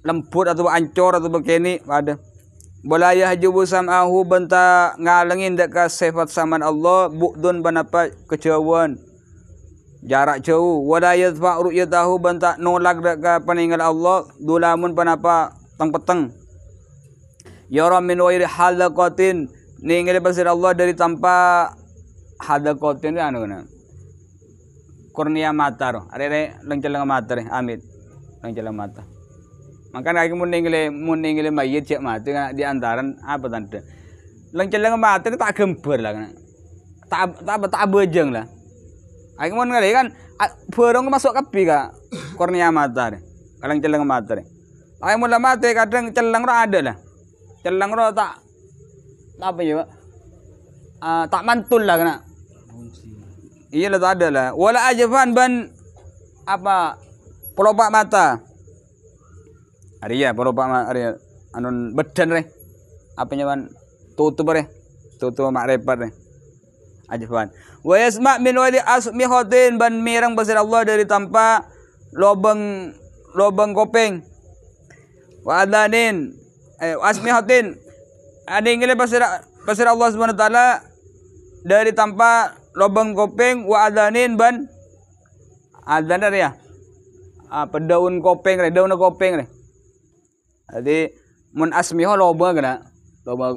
lembut atau ancor atau begini ada wala yahjubu sam'ahu banta ngalengin dak ka sifat saman Allah bu'dun panapa kejauhan jarak jauh wala yadfa ru'yatahu banta nolak dak ka peninggal Allah dulamun panapa teng-peteng yara min wairi halaqatin ninggil basir Allah dari tanpa halaqatin anu kana kornea mata ro are lengceleng mata re amit lengceleng mata makanya lagi mun ninggil mayit cek mati kana di antaran apa tanda lengceleng mata tak gember lah kana tak bejeng lah lagi mun ngale kan borong masuk kepi ka kornea mata re lengceleng mata re lagi mun mati kadang celeng ro ada lah celang ro tak apa ya Pak? Tak mantul lah kena. Iya lah tak ada lah. Wala ajfan ban apa pelopak mata. Hari ya pelopak mata hari anun bedan re. Apanya ban tutup re. Tutup mak repat re. Ajfan. Wa yasma min wali asmihatin ban mirang basir Allah dari tanpa lobang kopeng. Wa adanin asmihatin ada yang pasir Allah Subhanahu wa taala dari tanpa lubang kopeng wa adanin ban adan ya apa daun kopeng re daun kopeng re jadi mun asmiha lobang kana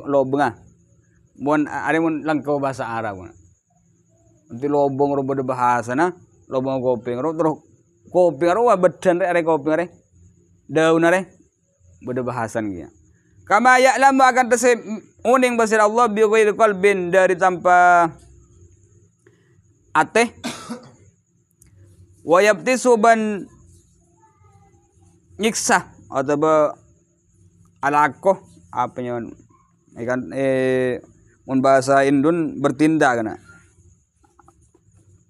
lobang mun are mun langkau bahasa Arab nanti lobang ro beda bahasa na lobang kopeng ro terus kopeng ro bedan re kopeng re daun re beda bahasan gitu. Kama ya'lamu akan tesih uning basir Allah bi ghairi qalbin dari tanpa ateh wa yabtisu ban nyiksa atau alakoh apa nyon ikan mun bahasa Indun bertindak kana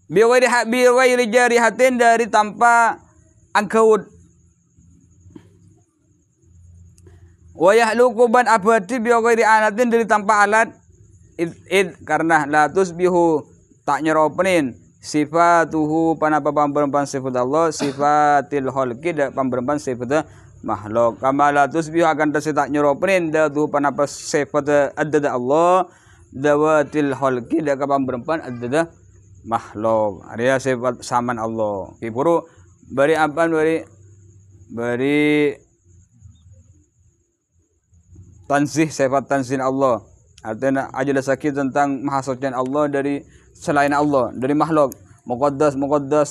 biwairi jarihatin dari tanpa angkaut wa yahluku ban abadi biwairi anatin dari tanpa alat karena la tusbihu tak nyeropenin sifatuhu panapa pamberempan sifat Allah sifatil khalqi da pamberempan sifat makhluk kama la tusbihu akan tak nyeropenin da tu panapa sifat adda Allah dawatil khalqi da pamberempan adda makhluk area sifat saman Allah kipuru bari apa bari tansih sifat tansih Allah artinya ajalah sakit tentang maha suci Allah dari selain Allah dari makhluk muqaddas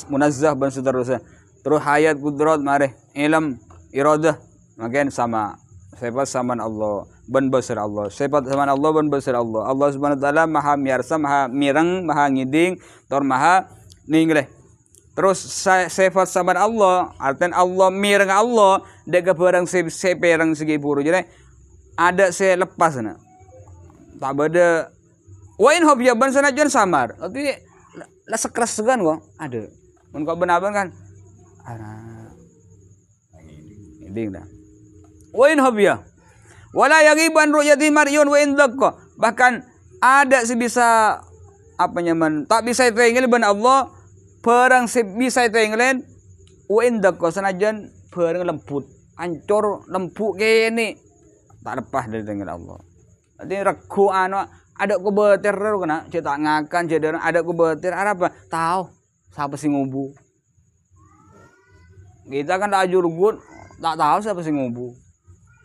munazzah dan seterusnya terus hayat kudrat mareh ilm iradah makin sama sifat saman Allah ban besar Allah sifat saman Allah ban besar Allah Allah Subhanahu wa taala maha miarsa maha mireng maha ngiding tor maha ningleh terus sifat saman Allah artinya Allah mireng Allah dek barang seperang segi buru jadi ada saya lepas na tak beda wain hobya ban sanajan samar tapi la sekeras segan kok ada mun kok benaban kan ini dah wain hobya wala yagiban ru'yati maryun wa indakka bahkan ada sebisa apa nyaman tak bisa tengel ban Allah perang bisa tengelen wa indakka sanajan perang lemput ancor lempuk kene tak lepas dari tengel Allah jadi regu ada ku betir kena cetak ngakan cedera ada ku betir apa tahu siapa sih ngubu kita kan tak ajurgut tak tahu siapa sih ngubu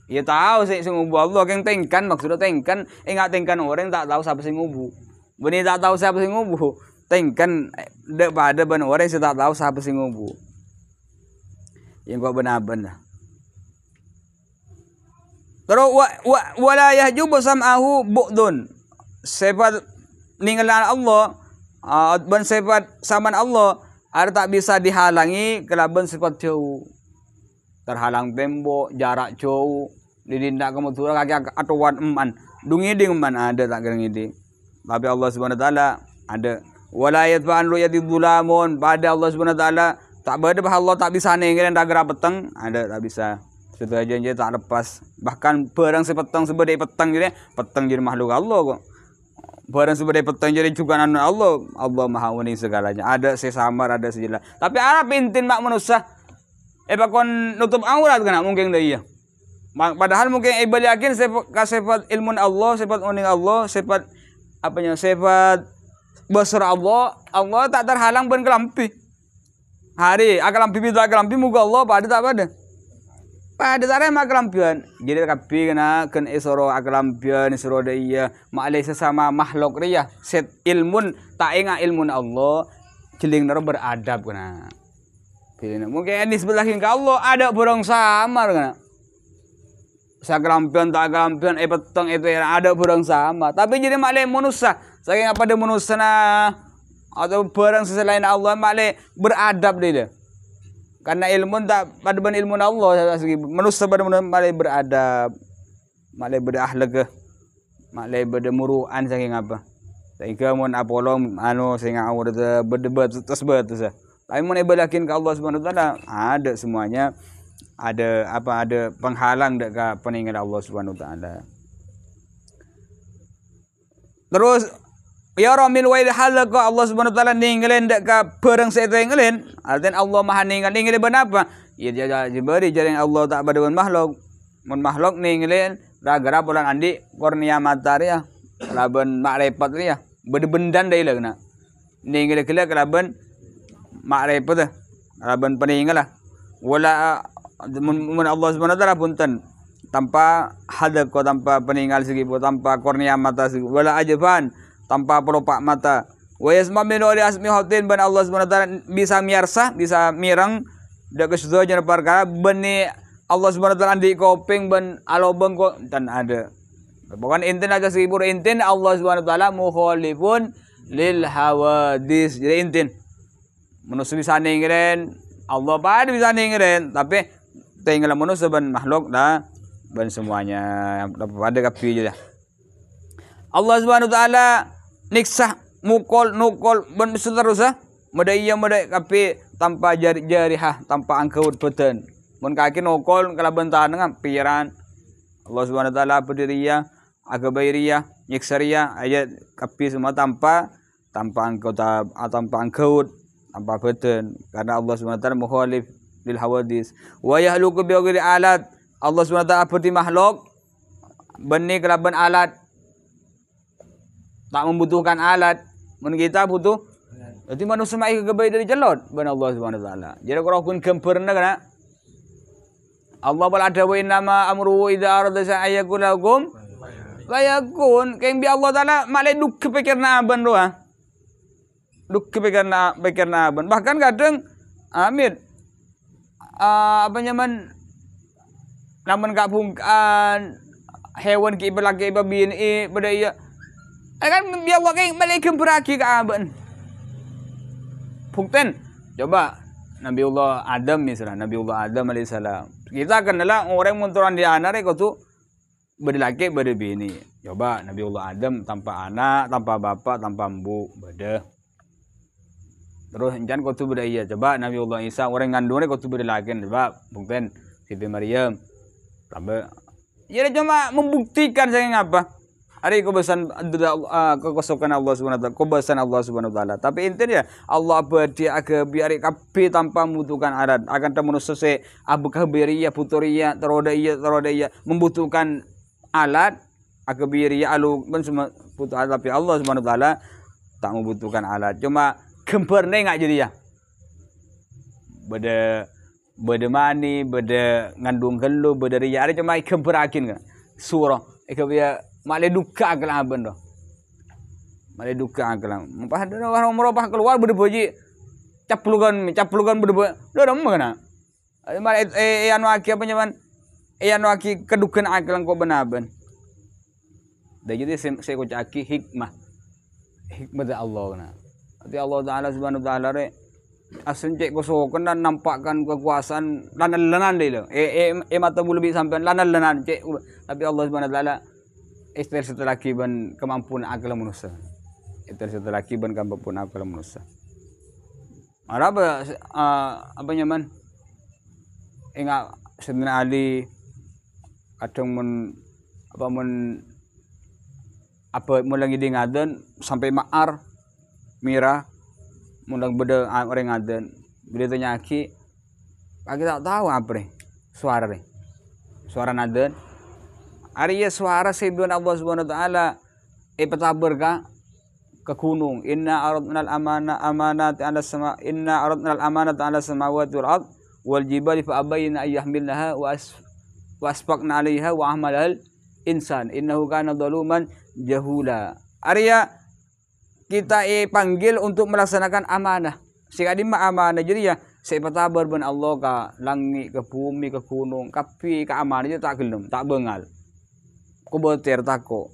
ya tahu sih ngubu Allah yang tengkan maksudnya tengkan enggak tengkan orang tak tahu siapa sih ngubu benih tak tahu siapa sih ngubu tengkan pada ban orang sih tak tahu siapa sih ngubu yang kau benar-benar terus wala yahjubu sam'ahu bu'dun sifat ninggalan Allah ban sifat saman Allah ada tak bisa dihalangi kelaban sifat jauh terhalang tembok jarak jauh didindak kemudian kaki atuan eman dungiding eman ada tak ngiding tapi Allah Subhanahu wa taala ada wala yatfa'an ru'yati dzulamun pada Allah Subhanahu wa taala tak beda Allah tak bisa ninggalin dagra peteng ada tak bisa itu aja tak lepas bahkan barang sepetang sebagai petang jadi makhluk Allah kok barang sebagai petang jadi cukupkan Allah Allah maha uning segalanya ada sesamar ada sejelas tapi Arab intin mak manusia pakon nutup aurat kena mungkin dah iya padahal mungkin ibal yakin sifat ilmun Allah sifat uning Allah sifat apanya sifat besar Allah Allah tak terhalang ban kelampi hari akalampi itu akalampi muka Allah pada tak pada pada tare maklampian jadi kapi kena kan isoro aklampian isoro dia maklai sesama makhluk dia set ilmun tak ingat ilmun Allah jeling naro beradab kena mungkin ini sebelahin ke Allah ada burung samar kena saklampian tak aklampian peteng itu ada burung sama tapi jadi maklai manusia saking apa ada manusia atau barang selain Allah maklai beradab dia karena ilmu tak pada ban ilmu Allah manusia pada malai beradab malai berakhlak malai bermuruan saking apa sehingga mun apolong sehingga awak berdebat tersebut tu sah tapi mun ibalakin ke Allah Subhanahu wa taala ada semuanya ada apa ada penghalang dak ka peninggal Allah Subhanahu wa taala terus ya ramil wa halaka Allah Subhanahu wa taala ninggalin dak ka barang setengelen artinya Allah maha ninggalin benapa ya jadi jaring Allah tak pada makhluk mun makhluk ninggalin ragara bulan andi kornia mataria laban makrifat ya bebendan dai lagna ninggalin kala kalaban makrifat laban peninggal wala mun Allah Subhanahu wa taala punten tanpa hadap ko tanpa peninggal segi tanpa kornia mata segi wala ajban tanpa pelopak mata wa yasma min wa asmi hatin ban Allah Subhanahu wa taala bisa miarsa bisa mireng dak kesudahan perkara bani Allah Subhanahu wa taala di koping ban alobeng ko dan ada bukan intin aja sibur intin Allah Subhanahu wa taala mukhalifun lil hawadis jadi intin manusia bisa ningren Allah pada bisa ningren tapi tinggal manusia ban makhluk dah ban semuanya pada kapi je dah. Allah Subhanahu wa taala niksa mukol nukol ban seterusnya medaya medai kapi tanpa jarihah tanpa angkaut beten. Mun kaki nukol kala bentan dengan pikiran Allah Subhanahu wa taala berdiriya agabairiya nyiksariya ayat kapi semua tanpa angkaut tanpa beten karena Allah Subhanahu wa taala mukhalif lil hawadis wa yahluku bi ghairi alat. Allah Subhanahu wa taala seperti makhluk benih kelaban alat tak membutuhkan alat. Mun kita butuh jadi manusia mai kebaik dari jelot ban Allah Subhanahu wa taala. Jadi kalau kun kemperna kana Allah bal ada wa innama amruhu idza arada sa'ayakun lakum fayakun. Kayak bi Allah taala malai duk kepikirna ban doa. Duk kepikirna ban. Bahkan kadang amin apa nyaman namun kapungkan hewan ki belaki babin bedaya kan biar Allah kayak balik beraki ke aban. Bukten coba Nabiullah Adam misalnya Nabiullah Adam alaihissalam kita kenal orang munturan di anak itu tuh berlaki berbini. Coba Nabiullah Adam tanpa anak tanpa bapak tanpa ibu beda. Terus encan kau tu berdaya. Coba Nabiullah Isa orang ngandungnya kau tu berlaki. Coba bukten Siti Maryam. Tambah. Jadi cuma membuktikan saya ngapa. Hari kebesaran kekosokan Allah Subhanahu wa taala, kebesaran Allah Subhanahu wa taala. Tapi intinya Allah berdia ke biar kapi tanpa membutuhkan adat. Akan manusia se abu kabiriya puturia terodaiya membutuhkan alat akabiriya alu ben semua butuh alat tapi Allah Subhanahu wa taala tak membutuhkan alat. Cuma gemperne enggak jadi ya. Beda mani, beda ngandung gelu, beda riya. Ada cuma gemperakin kan. Surah ikabia malai duka kelam doh. Malai duka kelam. Mapah ada orang merubah keluar berboji caplugan berboji. Dah mana? Malai anu aki apa nyaman? Anu aki kedukan akalan ko benaben. Dah jadi saya ko aki hikmah dari Allah na. Arti Allah Taala Subhanahu wa taala re asun cek kosokan dan nampakkan kekuasaan lanan-lanan deh lo. Mata bulu lebih sampai lanan-lanan cek. Tapi Allah Subhanahu wa taala ister setelah kiban kemampuan akal manusia. Ister setelah kiban kemampuan akal manusia. Apa nyaman? Ingat Sayyidina Ali kadang mulang ide ngaden sampai ma'ar mira mulang beda orang ngaden bila tanya aki tak tahu apa suara naden. Arya suara sebian Allah Subhanahu wa taala petaber ke gunung. Inna aradnal amanata 'ala sama inna aradnal amanata 'ala samawati wal ard wal jibali fa abayna ay yahmilnaha wa asfaqna 'alaiha wa ahmalal insan innahu kana zaluman jahula. Arya kita panggil untuk melaksanakan amanah. Sikadi ma amanah jadi ya saya petaber ben Allah ka langit ke bumi ke gunung kapi ka amanah tak gelem tak bengal. Ko boter tako.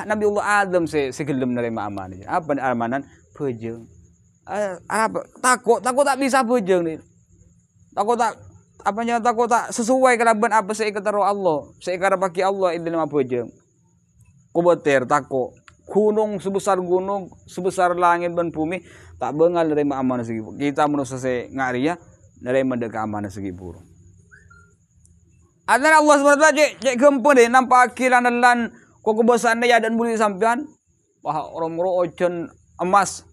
Nabiullah Adam segelem nerima amanah. Apa amanan? Bejeung. Apa? Tako tak bisa bejeung ni. Tako tak sesuai kelaban apa saya kata Allah. Saya kata bagi Allah itu nama bejeung. Ko boter tako. Gunung sebesar gunung, sebesar langit dan bumi tak bengal nerima amanah segi. Kita manusia se ngaria nerima dek amanah segi burung. Ada Allah SWT cek gempa deh nampak kilan kok kebesaran dia dan buli sampean. Wah orang ocon emas,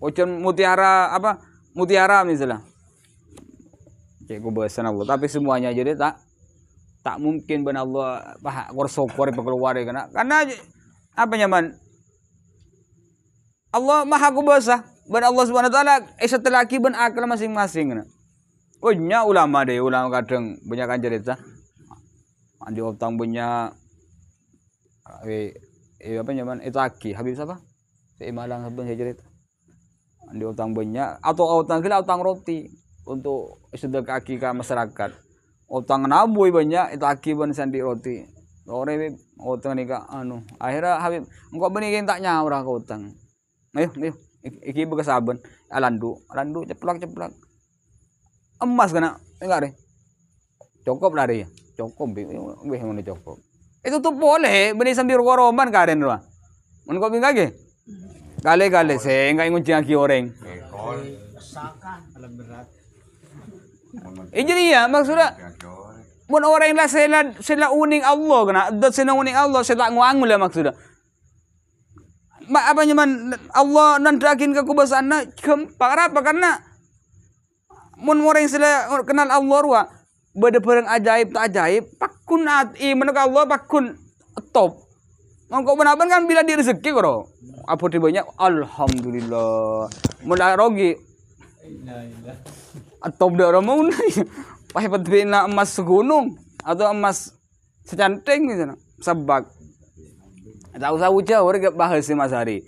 ocon mutiara apa mutiara misalnya. Cek kebesaran Allah. Tapi semuanya jadi tak mungkin ben Allah korsokor keluar karena apa nyaman. Allah maha kuasa. Ben Allah Subhanahu wa taala setelah ki ben akal masing-masing. Oh nya ulama kadang banyak kan cerita andi utang punya apa nyaman itaki Habib siapa si Malang habis cerita andi utang banyak atau utang gila utang roti untuk sedekah ke masyarakat utang nabui banyak itaki ban sandi roti ore utang nika akhirnya Habib engkau benih tak nyawa ke utang ayo iki bekesaben alandu ceplak emas kena enggak deh cukup lah deh cukup weh ngono cukup. Itu tuh boleh beni sambil roman karen doa. Mun kok bingage? Kale-kale saya enggak ngunci lagi orang. Saka alam berat. Jadi ya maksudnya mun orang lah sila uning Allah kena, dat sila uning Allah sila nguangul lah maksudnya. Apa nyaman Allah nandakin kekuasaan na para apa karena mun orang sila kenal Allah ruah beda perang ajaib tak ajaib pakun iman ke Allah pakun top. Mongko benaban kan bila di rezeki karo. Apa tibanya alhamdulillah. Mulai rogi. Top dah orang mau nih. Pakai petina emas segunung atau emas secanting gitu sebab tak usah jauh orang bahas si Mas Hari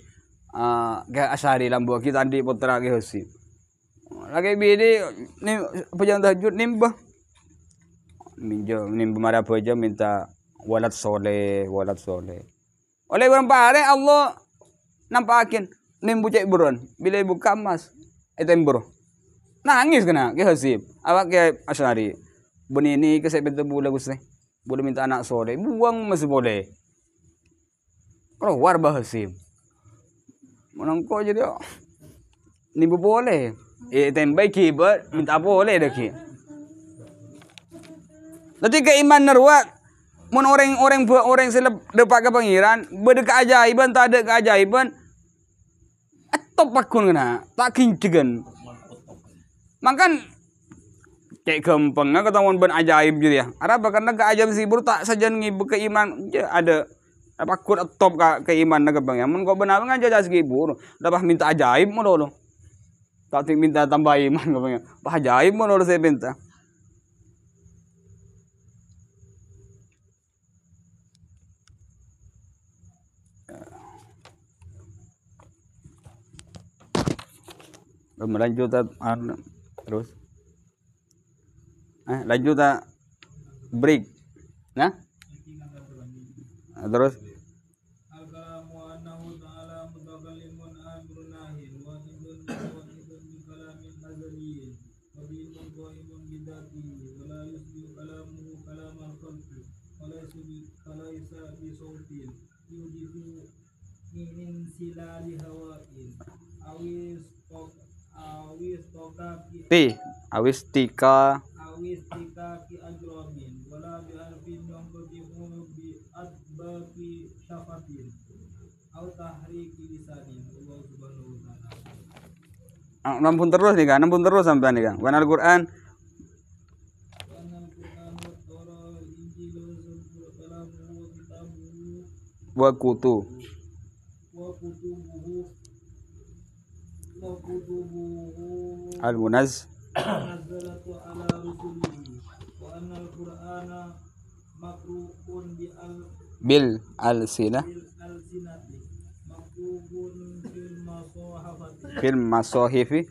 kayak Asyari lambu kita tadi putra ke hosi lagi bini ni pejam tahajud nimbah marah aja minta walad soleh oleh orang pare Allah nampakin nimbu cek buron bila buka emas itu embur nangis kena ke hosi awak ke Asyari benini ke saya bentuk bulan Gusti boleh minta anak soleh buang masih boleh keluar bahasim menangkau jadi ni boleh tembak kibat minta boleh dah ki nanti keiman nerwat mun orang selep depak ke pangeran beda keajaiban tak ada keajaiban atau pakun kena tak kincegan makan kayak gampang ketahuan ben ajaib gitu ya ada karena keajaiban sibur tak saja ngibu keiman ada apa kur top keiman na bang ya mun ko benar nga jajas gibur dapat minta ajaib mo lo tak minta tambah iman ka bang ya pa ajaib mo lo saya minta melanjut terus lanjut break nah terus awis tika ki ajrabin wala bi alfin yanqadihu bi adbaqi syafatin au tahriki lisanin Allah subhanahu wa ta'ala. Nampun terus nih kan, nampun terus sampai nih kan. Wanal Quran wa kutubuhu al-munaz nazzalatu ala rusulihi wa anal qur'ana makruun bil alsinah maktubun fil masahifi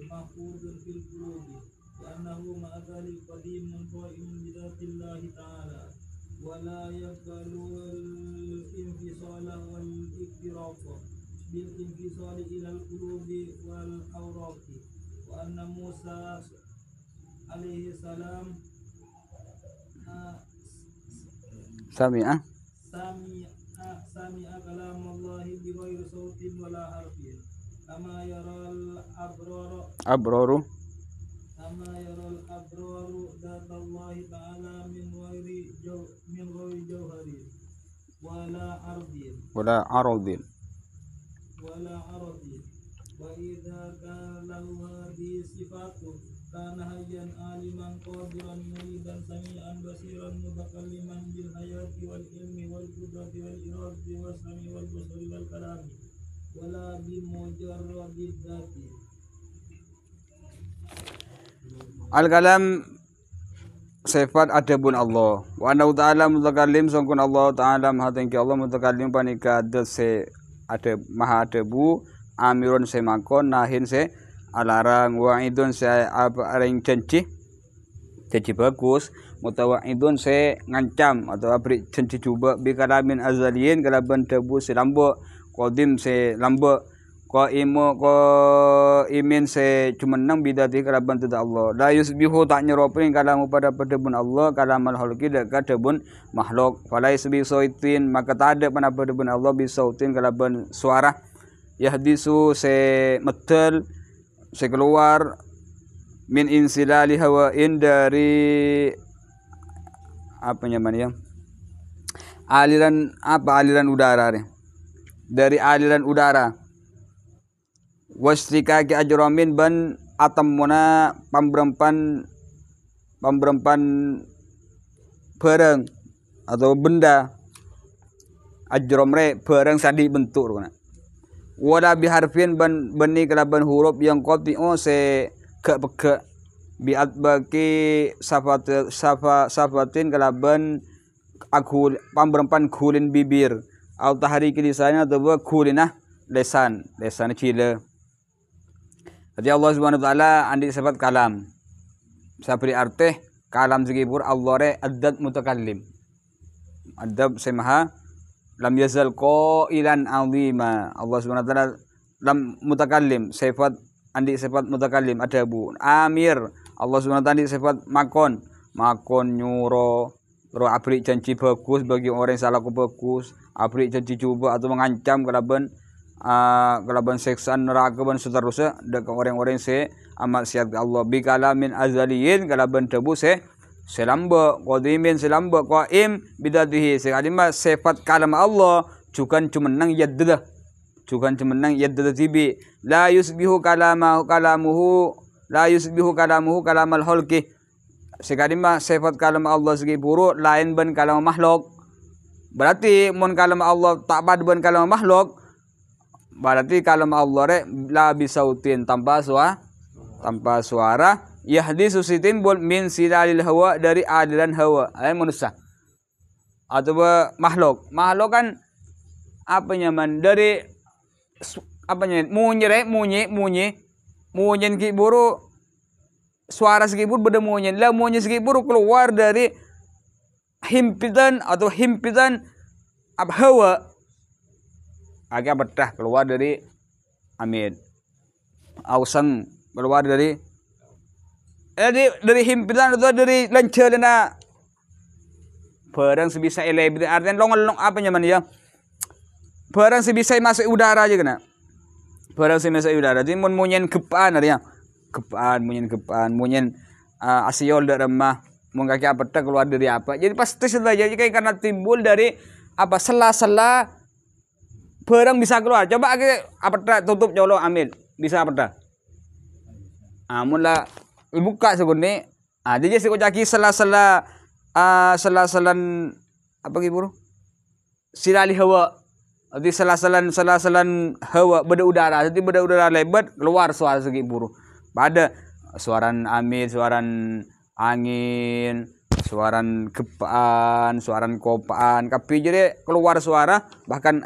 mahfuzun fil qulubi wa annahu ma'adali qadimun qa'imun bi dzatillahi ta'ala wa la yaqbalu al-infisala wal iktirafa bil infisali ilal qulubi wal awraqi wa anna Musa alaihi salam sami'a kalam Allah bi ghairi sautin wala harfin kama yaral abraru datallahi ta'ala min ghairi jawharin wala ardin wa idza kana lahu hadhihi sifatu kana hayyan aliman qadiran muridan sami'an basiran mutakalliman bil hayati wal ilmi wal qudrati wal iradi was sami wal basari wal kalami wala bi mujarradid dzati al kalam sifat adabun Allah wa anna ta'ala mutakallim sangkun Allah ta'ala maha tinggi Allah mutakallim panika se ada maha adabu amirun se makon nahin se alarang wa'idun se aring janji bagus mutawaidun se ngancam atau beri janji coba bi kalamin azaliyin kalaban debu se lambo qadim se lambo imin se cumenang bidati kalaban tidak Allah. La yusbihu tak nyeropin kalamu pada pedebun Allah kalamal halqi dak kadebun makhluk. Fala yusbi sautin maka tak ada pada pedebun Allah bisautin kalaban suara. Yahdisu se metel se keluar min insilali hawain dari apa namanya? Aliran udara nih. Dari aliran udara. Wasrika ki ajramin ban atamuna pamberempan barang atau benda ajromre barang sadi bentuk kana. Wala biharfin ban bani kelaban huruf yang qati'u se ke biat baki safatin kelaban aku pamberempan kulin bibir atau tahriki lisannya atau kulinah lesan cile. Jadi Allah Subhanahu wa taala andi sifat kalam. Sabri arti kalam segibur Allah re adad mutakallim. Adab semaha lam yazal qailan azima. Allah Subhanahu wa taala lam mutakallim sifat andi sifat mutakallim adabu. Amir Allah Subhanahu wa taala andi sifat makon nyuro. Terus abri janji bagus bagi orang yang salah bagus. Abri janji coba atau mengancam kelaban seksaan neraka dan seterusnya dekat orang-orang se amat siat Allah bi kalamin azaliyin kelaban debu se selamba qadimin selamba qaim bidatihi sekalima sifat kalam Allah jukan cumenang yaddah tibi la yusbihu kalamuhu kalamal halqi sekalima sifat kalam Allah segi buruk lain ban kalam makhluk berarti mun kalam Allah tak bad ban kalam makhluk berarti kalam Allah re la bisautin tanpa suara yahdisu sitimbul min silalil hawa dari aliran hawa manusia atau makhluk kan apa nyaman dari apa nyaman munyi ki buru suara segi buru beda munyi segi buru keluar dari himpitan apa hawa agak betah keluar dari amid ausang keluar dari himpitan atau dari lancelena barang sebisa elebri artinya long apa nyaman ya barang sebisa masuk udara aja kena barang sebisa udara jadi munyen gepaan artinya munyen asiol dari remah mun kaki apa keluar dari apa jadi pasti sudah jadi karena timbul dari apa sela-sela barang bisa keluar. Coba apa tutup jolo ambil. Bisa apa amun lah buka segini. Jadi sih kaki sela-selan apa gitu? Silali hawa. Jadi sela-selan hawa beda udara. Jadi beda udara lebat keluar suara segi buru. Pada suaran amil, suaran angin, suaran gepaan, suaran kopaan, tapi jadi keluar suara bahkan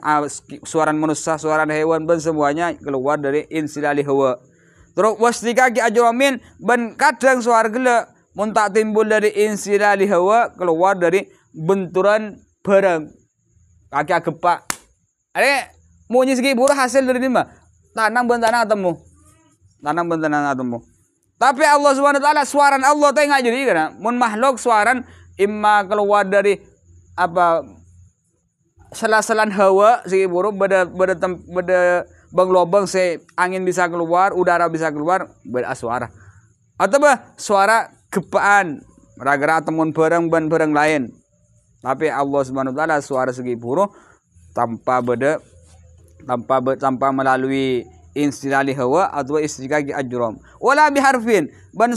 suaran manusia, suaran hewan dan semuanya keluar dari insilali hawa. Terus wastika ki ajramin ban kadang suara gela mun tak timbul dari insilali hawa keluar dari benturan barang. Kaki gepak. Munyi segi buruk hasil dari mana? Tanam ketemu. Tapi Allah Subhanahu wa taala suaran Allah teh enggak jadi kana. Mun makhluk suaran imma keluar dari apa sela-selan hawa segi buruk beda lobang se angin bisa keluar, udara bisa keluar beda suara. Atau suara gepaan gara-gara temun barang lain. Tapi Allah Subhanahu wa taala suara segi buruk tanpa melalui instilali hawa atau istiqaqi ajram wala biharfin ban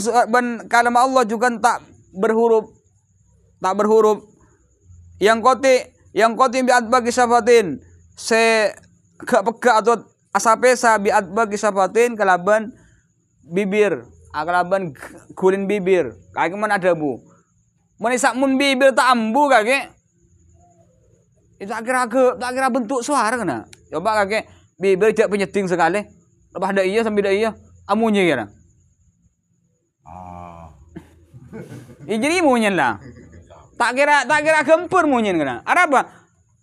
kalam Allah juga tak berhuruf yang koti biat bagi safatin se peka atau asapesa biat bagi safatin kalaban bibir kalaban kulin bibir kaki mana ada bu menisak mun bibir tak ambu kaki itu tak kira bentuk suara kena coba kaki bibir tidak penyeting sekali. Lepas dak iya sampai dak iya. Amunye kira. Jadi munyen lah. Tak kira gempur munyen kena. Araba.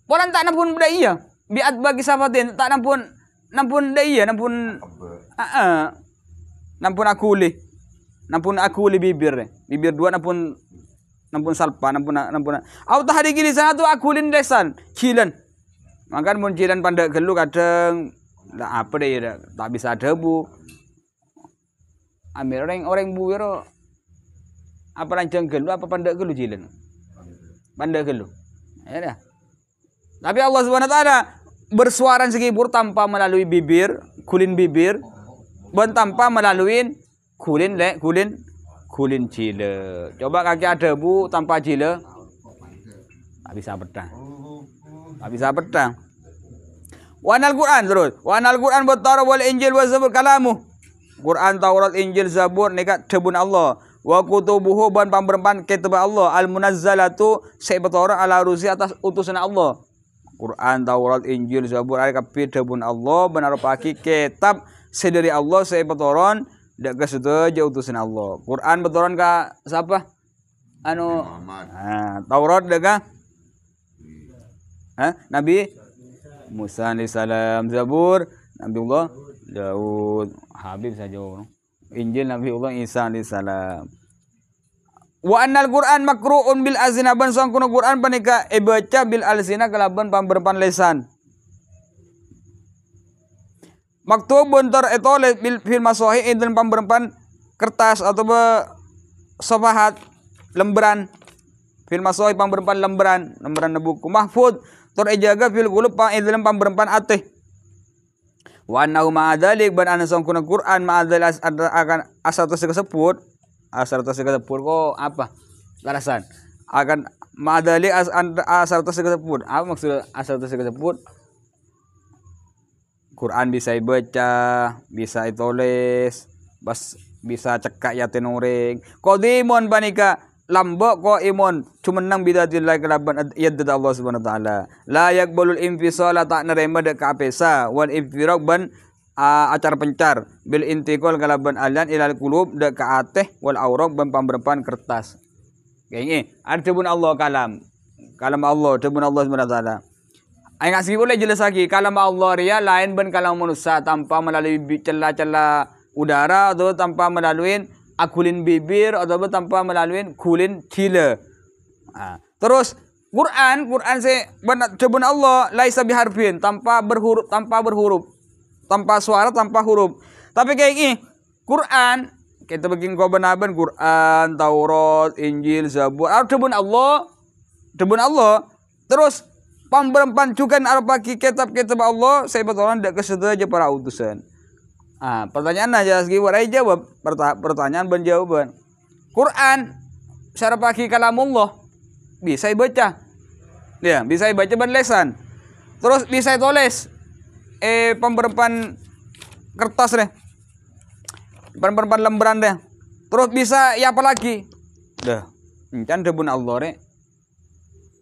Polan tak nampun dak iya. Biat bagi sahabatin tak nampun nampun dah iya nampun nampun akuli bibir dua nampun salpa nampun au tah hari gini sana tu akulin lesan cilan makan mun cilan pandai gelu kadang apa deh ya tak bisa debu ambil orang buiro apa rancang gelu apa pandai gelu cilan pandai gelu ya dah. Tapi Allah Subhanahu wa taala bersuara segibur tanpa melalui bibir, kulin bibir, dan tanpa melalui kulin cile. Coba kaki ada bu tanpa cile, tak bisa petang. Tak bisa petang. Wanal Quran terus. Wanal Quran Taurat wal Injil wa Zabur kalamu. Quran, Taurat, Injil, Zabur nika debun Allah. Wa kutubuhu ban pamberpan kitab Allah al munazzalatu sebetora ala rusi atas utusan Allah. Quran, Taurat, Injil, Zabur ari kabeh debun Allah benar pagi kitab sedari Allah sebetoron dak kesetuju utusan Allah. Quran betoron ka siapa? Anu Taurat dak Nabi Musa alaihissalam, Zabur Nabi Allah Daud, Habib saja. Injil Nabi Allah Isa alaihissalam. Wa annal Quran makru'un bil azina ban sang kuno Quran panika baca bil alsina kalaban pamberpan lesan. Maktubun tar etole bil fil masohi dan pamberpan kertas atau sofahat lembaran fil masohi pamberpan lembaran buku mahfud tar ejaga fil qulub dalam pamberpan ateh. Wa annahu ma'adzalik ban ana sang kuno Quran ma'adzal akan asal tersebut asal tersebut kok apa alasan akan madali asal tersebut apa maksud asal tersebut Quran bisa dibaca bisa ditulis bisa cekak ya tenuring qadimun banika lambok ko imun cumenang bidatillah kelaban yadda Allah Subhanahu wa taala la yaqbalul infisala tak nerima dek kapesa wal infiraq ban acar pencar bil intikal kalaban alian ilal kulub dak ka ateh wal auraq ban pamberpan kertas. Kayak ini ada pun Allah kalam Allah debun Allah Subhanahu wa taala. Ai ngasih boleh jelas lagi kalam Allah ria lain ban kalam manusia tanpa melalui celah-celah udara atau tanpa melalui akulin bibir atau tanpa melalui kulin cile. Terus Quran se debun Allah laisa biharfin tanpa berhuruf tanpa suara, tanpa huruf. Tapi kayak gini, Quran kita bikin kobenaban Quran, Taurat, Injil, Zabur, debun Allah. Terus pamberpan juga arpaki kitab-kitab Allah, saya betulan dak kesetuju para utusan. Pertanyaan aja segitu warai jawab. Pertanyaan dan jawaban. Quran secara pagi kalamullah bisa dibaca. Ya, bisa dibaca ban lesan. Terus bisa ditulis. Pemberpan kertas deh, pemberpan lembaran deh. Terus bisa ya apa lagi? Dah, kan debun Allah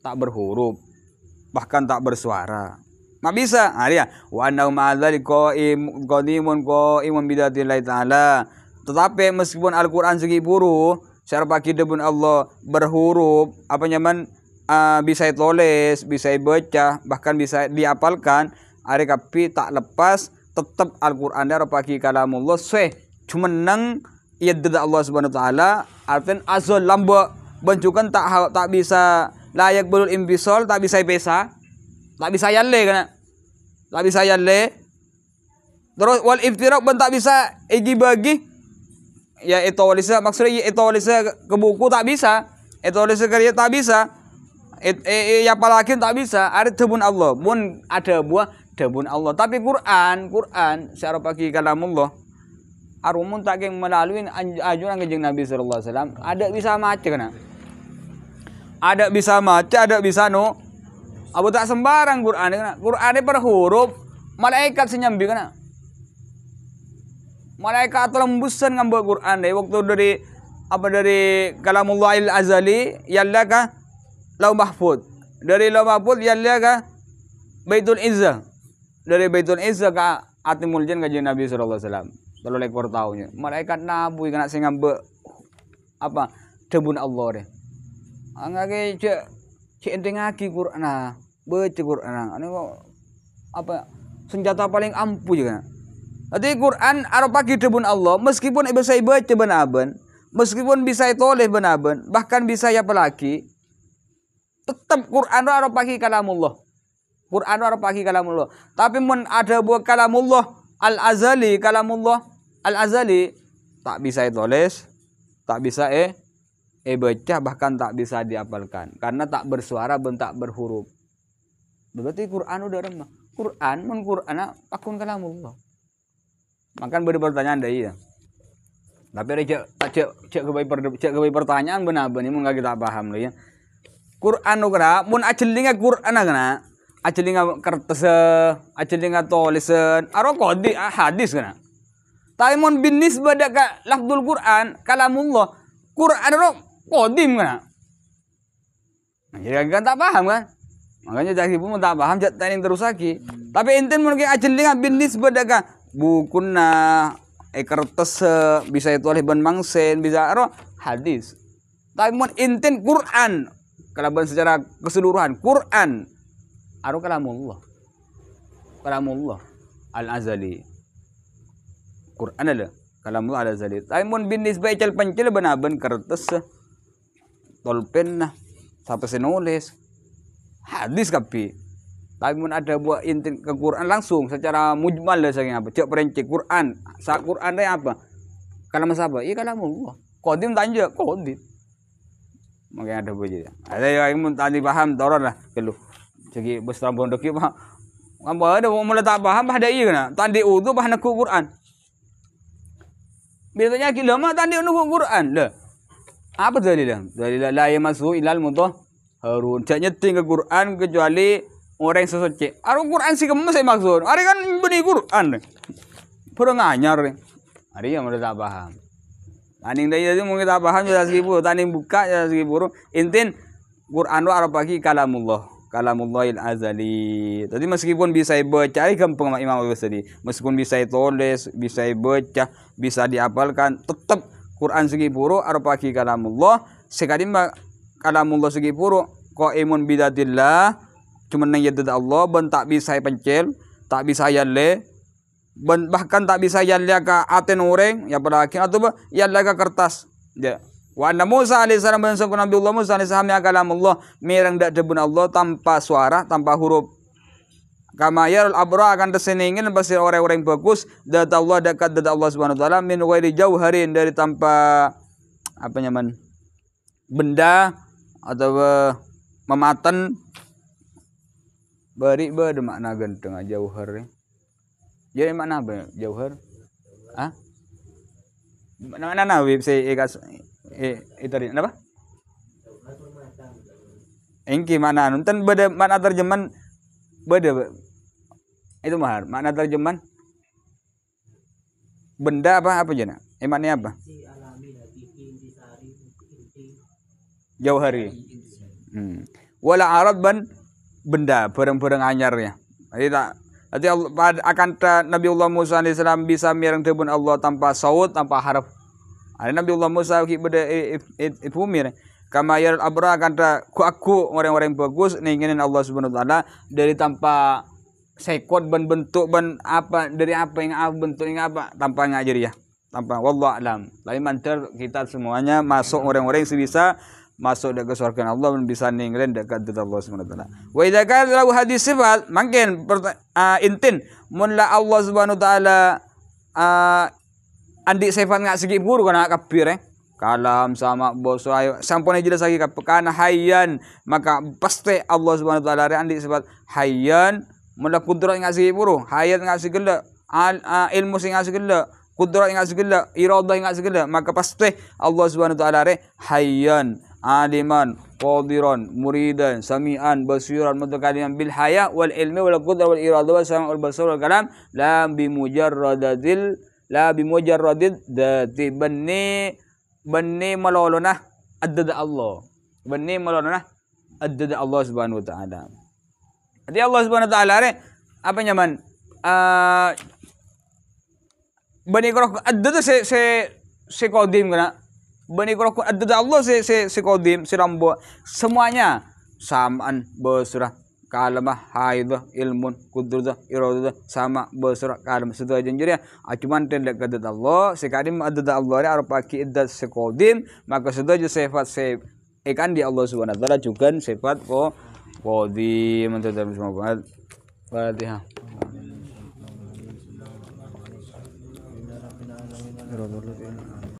tak berhuruf, bahkan tak bersuara. Mak bisa, dia. Wa annahu ma'adzali qadimun bidatillah taala. Tetapi meskipun Al-Quran segi buru, secara pagi debun Allah berhuruf, apa nyaman bisa ditulis, bisa dibaca, bahkan bisa diapalkan. Ari kapi tak lepas tetap Al-Qur'an dar pagi kalamullah cuma nang yadda Allah Subhanahu wa taala artian azal lamba bencukan tak bisa layak belul imbisol tak bisa yalle kana tak bisa yalle terus wal iftiraq ben tak bisa igi bagi ya itu walisa maksudnya itu walisa ke buku tak bisa itu walisa karya tak bisa ya apalagi tak bisa ada debun Allah mun ada buah debun Allah. Tapi Quran secara pagi kalamullah arumun tak yang melalui ajuran kanjeng Nabi sallallahu alaihi wasallam ada bisa maca kana. Ada bisa maca, ada bisa abu tak sembarang Quran kana. Quran per huruf malaikat senyambi kana. Malaikat lembusan ngambil Quran waktu dari kalamullah il azali yalla ka lau mahfud. Dari lau mahfud yalla ka Baitul Izzah. Dari Baitul Izzah ke Atimul Jan kanjeng Nabi sallallahu alaihi wasallam. 3 ekor tahunnya. Malaikat nabu kena sing ngambe apa? Debun Allah deh. Angake cek enteng aki Quran. Baca Quran. Anu apa? senjata paling ampuh juga. Jadi Quran arupa kitabun Allah, meskipun bisa baca benaben, meskipun bisa toleh benaben, bahkan bisa ya pelaki, tetap Quran arupa kalamullah. Quran arupa kalamullah. Tapi mun ada buah kalamullah al-azali, kalamullah al-azali tak bisa tulis, tak bisa baca, bahkan tak bisa diapalkan karena tak bersuara dan tak berhuruf. Berarti Quran udah remah. Quran akun kalamullah. Makan beri pertanyaan dah iya. Tapi ada cek kebaik pertanyaan benar-benar ini mun kita paham loh ya. Quran ukra mun acelinga Quran kana acelinga kertas acelinga tulisan aro kodi hadis kana. Tapi mun binis badaka lafzul Quran kalamullah Quran ro kodim kana. Nah, jadi kan tak paham kan? Makanya jadi pun tak paham jak tanya terus lagi. Tapi enten mun ke acelinga binis badaka bukuna kertas bisa itu oleh ban mangsen bisa aro hadis. Tapi mun inten Quran kalaban secara keseluruhan Quran aro kalamullah al-azali Quran ada kalamullah al-azali. Tapi mun binisbah cal pencil benaben kertas tolpen nah sampai senulis hadis kapi. Tapi mun ada buat inti ke Quran langsung secara mujmal lah saya apa. Cek perinci Quran. Saat Quran dia apa? Kalam apa? Iya kalamullah. Kodim tanya kodim. Makanya ada begini. Ada yang mun tadi paham toron lah kelu. Jadi besar bondok itu paham. Apa ada mulai tak paham ada iya kena. Tadi udu paham nak Quran. Biasanya kita mah tadi nak Quran lah. Apa dalilnya? Dalilnya la yamassu ilal mutahharun. Cak nyeting ke Quran kecuali orang yang sesuci. Aru Quran sih kamu saya maksud. Ari kan benih Quran. Pura nganyar. Ari yang udah tak paham. Aning dah itu mungkin tak paham jadi segitu. Taning buka jadi segitu. Intin Quran itu arah pagi kalamullah. Kalamullahil azali. Tadi meskipun bisa baca, gampang Imam Al-Ghazali. Meskipun bisa tulis, bisa baca, bisa dihafalkan, tetap Quran segi puro arah pagi kalamullah. Sekali kalamullah segi puro. Ko imun bidatillah. Cuma nang yadda Allah ben tak bisa pencil, tak bisa yalle, ben bahkan tak bisa yalle ka aten orang ya pada akhir atau yalle ka kertas. Ya. Wa anna Musa alaihi salam dan Nabi Allah Musa alaihi salam ya kalamullah mirang dak debun Allah tanpa suara, tanpa huruf. Kama yarul abra akan terseningin pasti orang-orang bagus dat Allah dekat dat Allah Subhanahu wa taala min ghairi jauharin dari tanpa apa nyaman benda atau mematen. Beri ada makna genteng jauhar. Jadi makna apa jauhar? Ah? Mana web saya itu apa? Engki mana? Nonton beda makna terjemahan beda. Itu mahar. Makna terjemahan benda apa jana? Maknanya apa? Jauhari. Wala arad ban benda barang-barang anyarnya. Jadi akan Nabi Allah Musa alaihi salam bisa mirang tebun Allah tanpa saut, tanpa harf. Ada Nabi Allah Musa ki beda ifumir. Kama yarul abra akan aku orang-orang bagus ninginin Allah Subhanahu wa taala dari tanpa sekot ban bentuk ban apa dari apa yang bentuk yang apa tanpa ngajar ya. Tanpa wallahu alam. Lain mantar kita semuanya masuk orang-orang yang sebisa masuk dekat surga Allah dan bisa ninggalin dekat Allah Subhanahu wa taala. Wa idza kana lahu hadis sifat mungkin intin mun la Allah Subhanahu wa taala andi sifat ngak segi guru kana kabir kalam sama bos ayo sampune jelas lagi kana hayyan maka pasti Allah Subhanahu wa taala andi sifat hayyan mun la kudrat ngak segi guru hayat ngak segi ilmu sing ngak segi kudrat ngak segi iradah ngak segi maka pasti Allah Subhanahu wa taala hayyan aliman, qadiran, muridan, sami'an, basiran, mutakaliman bil haya wal ilmi wal qudra wal irada wal sam' wal basar wal kalam la bi mujarradil dati banni malolona addada Allah. Banni malolona addada Allah Subhanahu wa taala. Jadi Allah Subhanahu wa taala apa nyaman bani karo addada se qadim kana Bani Qur'an ada Allah si Qadim si Rambo semuanya samaan basrah kalamah, haidah, ilmun, kudradah, iradah, sama, basra, kalam sedaya jenjurnya cuman tendek kedat Allah sekadim adat Allah ni arupa kiidat sekodim maka sedaya sifat ikan di Allah Subhanahu wa taala juga sifat qadim mentadab semua Fatihah.